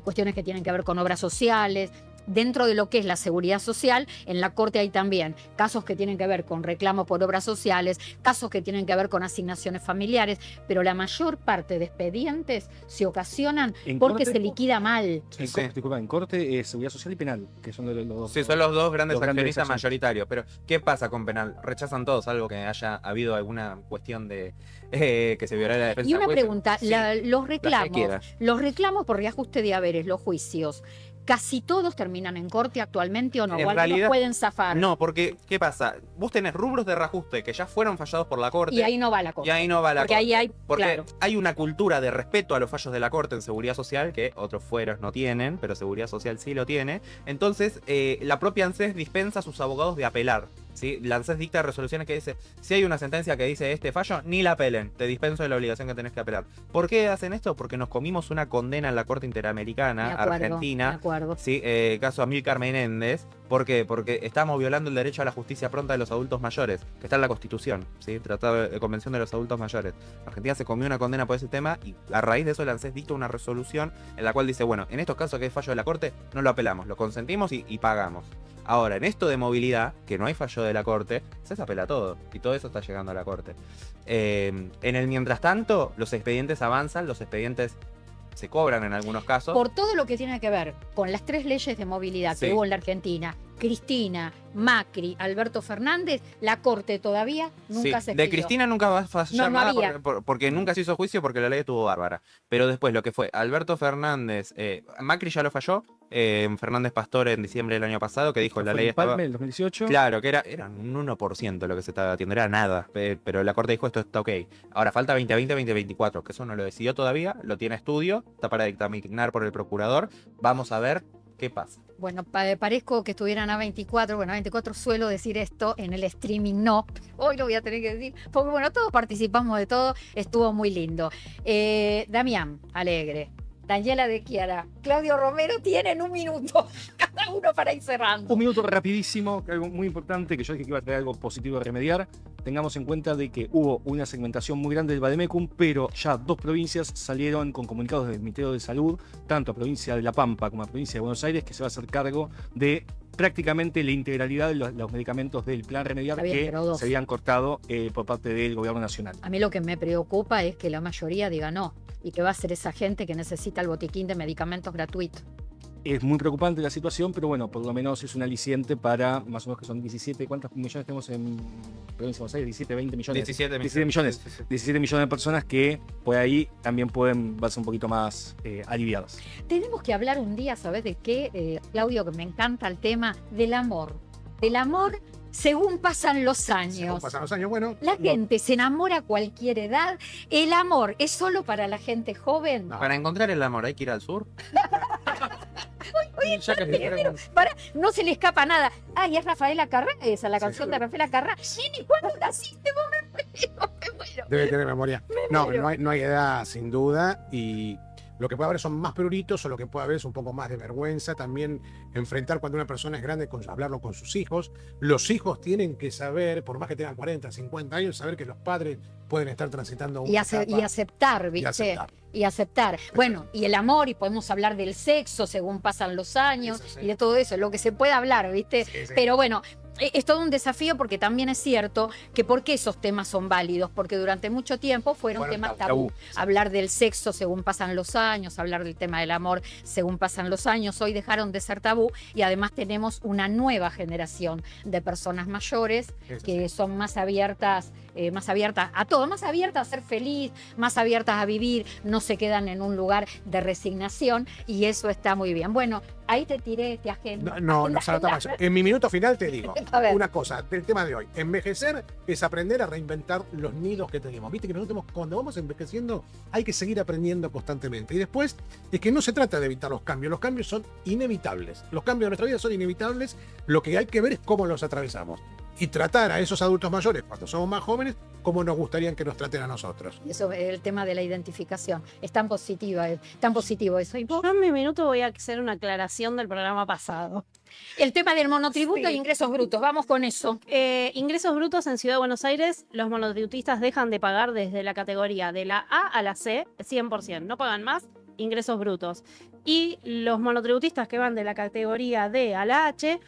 cuestiones que tienen que ver con obras sociales. Dentro de lo que es la seguridad social, en la Corte hay también casos que tienen que ver con reclamos por obras sociales, casos que tienen que ver con asignaciones familiares, pero la mayor parte de expedientes se ocasionan En porque corte- se liquida mal. Disculpa, en corte, seguridad social y penal, que son los dos. sí, son los dos grandes los grandes accionistas accionistas. mayoritarios. Pero, ¿qué pasa con penal? Rechazan todos, salvo que haya habido alguna cuestión de que se violara la defensa. Y una del juez. pregunta, Sí, los que quieras. reclamos por reajuste de haberes, los juicios, ¿casi todos terminan en corte actualmente o no? En ¿O algunos realidad, pueden zafar? No, porque, ¿qué pasa? Vos tenés rubros de reajuste que ya fueron fallados por la Corte. Y ahí no va la cosa. Y ahí no va la Porque Corte. ahí hay, Porque claro. hay una cultura de respeto a los fallos de la Corte en seguridad social que otros fueros no tienen, pero seguridad social sí lo tiene. Entonces, la propia ANSES dispensa a sus abogados de apelar. ¿Sí? La ANSES dicta resoluciones que dice: si hay una sentencia que dice este fallo, ni la apelen, te dispenso de la obligación que tenés que apelar. ¿Por qué hacen esto? Porque nos comimos una condena en la Corte Interamericana, Me acuerdo, Argentina. me acuerdo. Sí, caso Amílcar Menéndez. ¿Por qué? Porque estamos violando el derecho a la justicia pronta de los adultos mayores, que está en la Constitución, ¿sí? Tratado de Convención de los Adultos Mayores. Argentina se comió una condena por ese tema, y a raíz de eso la ANSES dicta una resolución en la cual dice: bueno, en estos casos que es fallo de la Corte, no lo apelamos, lo consentimos y pagamos. Ahora, en esto de movilidad, que no hay fallo de la Corte, se apela todo, y todo eso está llegando a la Corte. En el mientras tanto, los expedientes avanzan, los expedientes se cobran en algunos casos. Por todo lo que tiene que ver con las 3 leyes de movilidad Sí. que hubo en la Argentina, Cristina, Macri, Alberto Fernández, la Corte todavía nunca Sí, se de expidió. Cristina nunca va a fallar No nada había. porque nunca se hizo juicio, porque la ley estuvo bárbara. Pero después lo que fue Alberto Fernández, Macri ya lo falló, Fernández Pastor en diciembre del año pasado, que dijo la Fue ley el estaba... Palme del 2018. Claro, que era un 1% lo que se estaba debatiendo, era nada, pero la Corte dijo: esto está ok. Ahora falta 2020, 2024, que eso no lo decidió todavía, lo tiene a estudio, está para dictaminar por el procurador. Vamos a ver ¿Qué pasa? Bueno, parezco que estuviera en A24. Bueno, A24 suelo decir esto, en el streaming no. Hoy lo voy a tener que decir, porque bueno, todos participamos de todo, estuvo muy lindo. Damián Alegre, Daniela de Chiara, Claudio Romero tienen 1 minuto, cada uno para ir cerrando. 1 minuto rapidísimo, algo muy importante, que yo dije que iba a traer algo positivo a remediar. Tengamos en cuenta de que hubo una segmentación muy grande del Vademecum, pero ya 2 provincias salieron con comunicados del Ministerio de Salud, tanto a provincia de La Pampa como a provincia de Buenos Aires, que se va a hacer cargo de prácticamente la integralidad de los medicamentos del plan remediar que se habían cortado por parte del gobierno nacional. A mí lo que me preocupa es que la mayoría diga no, y que va a ser esa gente que necesita el botiquín de medicamentos gratuito. Es muy preocupante la situación, pero bueno, por lo menos es un aliciente para más o menos que son 17, ¿cuántos millones tenemos en provincia de Buenos Aires? 17, 20 millones. 17 millones. Sí, sí, sí. 17 millones de personas que por ahí también pueden verse un poquito más aliviadas. Tenemos que hablar un día, ¿sabes de qué, Claudio? Que me encanta el tema del amor. Del amor según pasan los años. Según pasan los años, bueno. La gente se enamora a cualquier edad. ¿El amor es solo para la gente joven? No. Para encontrar el amor hay que ir al sur. Oye, Ya que- pero, no se le escapa nada. Ay, es Rafaela Carrá, esa, la canción de Rafaela Carrá. Nini, ¿cuándo naciste? Vos me muero. Debe tener memoria. No, no hay edad, sin duda. Y lo que puede haber son más pruritos, o lo que puede haber es un poco más de vergüenza. También enfrentar cuando una persona es grande, hablarlo con sus hijos. Los hijos tienen que saber, por más que tengan 40, 50 años, saber que los padres pueden estar transitando una Y etapa. aceptar, ¿viste? Y aceptar. Y aceptar. Bueno, y el amor, y podemos hablar del sexo según pasan los años, Eso sí. y de todo eso, lo que se puede hablar, ¿viste? Sí, sí. Pero bueno, es todo un desafío, porque también es cierto que ¿por qué esos temas son válidos? Porque durante mucho tiempo fueron temas tabú. Hablar del sexo según pasan los años, hablar del tema del amor según pasan los años, hoy dejaron de ser tabú, y además tenemos una nueva generación de personas mayores Eso que son más abiertas a todo, más abiertas a ser feliz, más abiertas a vivir, no se quedan en un lugar de resignación, y eso está muy bien. Bueno, ahí te tiré, te agenda. No, Sarata Mayo. En mi minuto final te digo A ver. una cosa del tema de hoy. Envejecer es aprender a reinventar los nidos que tenemos. Viste que nosotros cuando vamos envejeciendo hay que seguir aprendiendo constantemente. Y después es que no se trata de evitar los cambios son inevitables. Los cambios de nuestra vida son inevitables. Lo que hay que ver es cómo los atravesamos. Y tratar a esos adultos mayores, cuando somos más jóvenes, como nos gustaría que nos traten a nosotros. Eso, el tema de la identificación. Es tan positivo eso. ¿Y vos? Yo en mi minuto voy a hacer una aclaración del programa pasado. El tema del monotributo Sí. e ingresos brutos. Vamos con eso. Ingresos brutos en Ciudad de Buenos Aires, los monotributistas dejan de pagar desde la categoría de la A a la C 100%. No pagan más ingresos brutos. Y los monotributistas que van de la categoría D a la H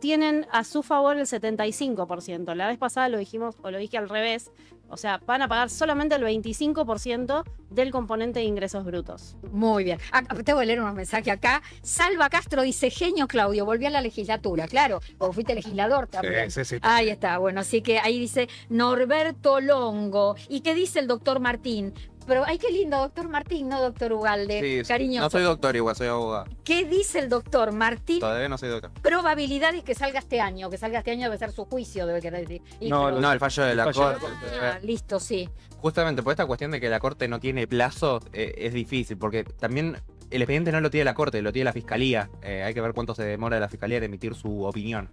tienen a su favor el 75%. La vez pasada lo dijimos, o lo dije al revés. O sea, van a pagar solamente el 25% del componente de ingresos brutos. Muy bien. Te voy a leer unos mensajes acá. Salva Castro dice, genio Claudio, volví a la legislatura. Claro, o fuiste legislador también. Sí. Ahí está, bueno, así que ahí dice Norberto Longo. ¿Y qué dice el doctor Martín? Pero, ay, qué lindo, doctor Martín, no doctor Ugalde. Sí, Cariñoso. no soy doctor igual, soy abogado. ¿Qué dice el doctor Martín? Todavía no soy doctor. Probabilidades que salga este año. Que salga este año debe ser su juicio, debe querer decir. Y No, pero- No, el fallo de la El fallo de corte. Ah, listo, sí. Justamente por esta cuestión de que la corte no tiene plazo, es difícil, porque también el expediente no lo tiene la corte, lo tiene la fiscalía. Hay que ver cuánto se demora la fiscalía en emitir su opinión.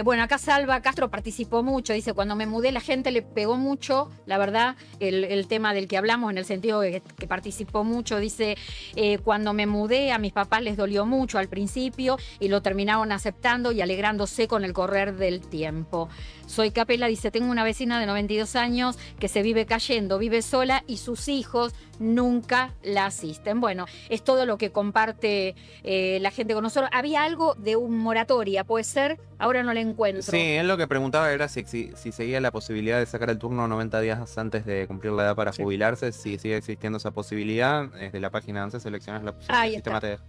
Bueno, acá Salva Castro participó mucho, dice, cuando me mudé la gente le pegó mucho, la verdad, el tema del que hablamos en el sentido de que participó mucho, dice, cuando me mudé a mis papás les dolió mucho al principio y lo terminaron aceptando y alegrándose con el correr del tiempo. Soy Capela, dice, tengo una vecina de 92 años que se vive cayendo, vive sola y sus hijos nunca la asisten. Bueno, es todo lo que comparte la gente con nosotros. Había algo de un moratoria, ¿puede ser? Ahora no la encuentro. Sí, él lo que preguntaba era si seguía la posibilidad de sacar el turno 90 días antes de cumplir la edad para jubilarse, si sigue existiendo esa posibilidad. Desde la página 11 seleccionas la opción. Ahí El sistema está. te deja.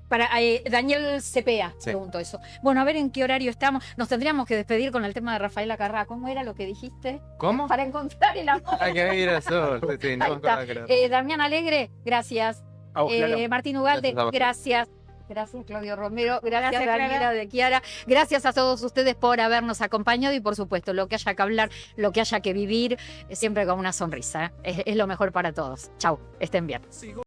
Para Daniel Cepea, Sí. pregunto eso. Bueno, a ver en qué horario estamos. Nos tendríamos que despedir con el tema de Rafaela Carrá. ¿Cómo era lo que dijiste? ¿Cómo? Para encontrar el amor. Hay que ir al sur. Sí, no Ahí me está. acordaba que era. Damián Alegre, gracias. A vos, Clara. Martín Ugalde, Gracias a vos. gracias. Gracias, Claudio Romero. Gracias, Gracias, Clara. Daniela de Chiara. Gracias a todos ustedes por habernos acompañado y, por supuesto, lo que haya que hablar, lo que haya que vivir, siempre con una sonrisa. Es lo mejor para todos. Chau, estén bien.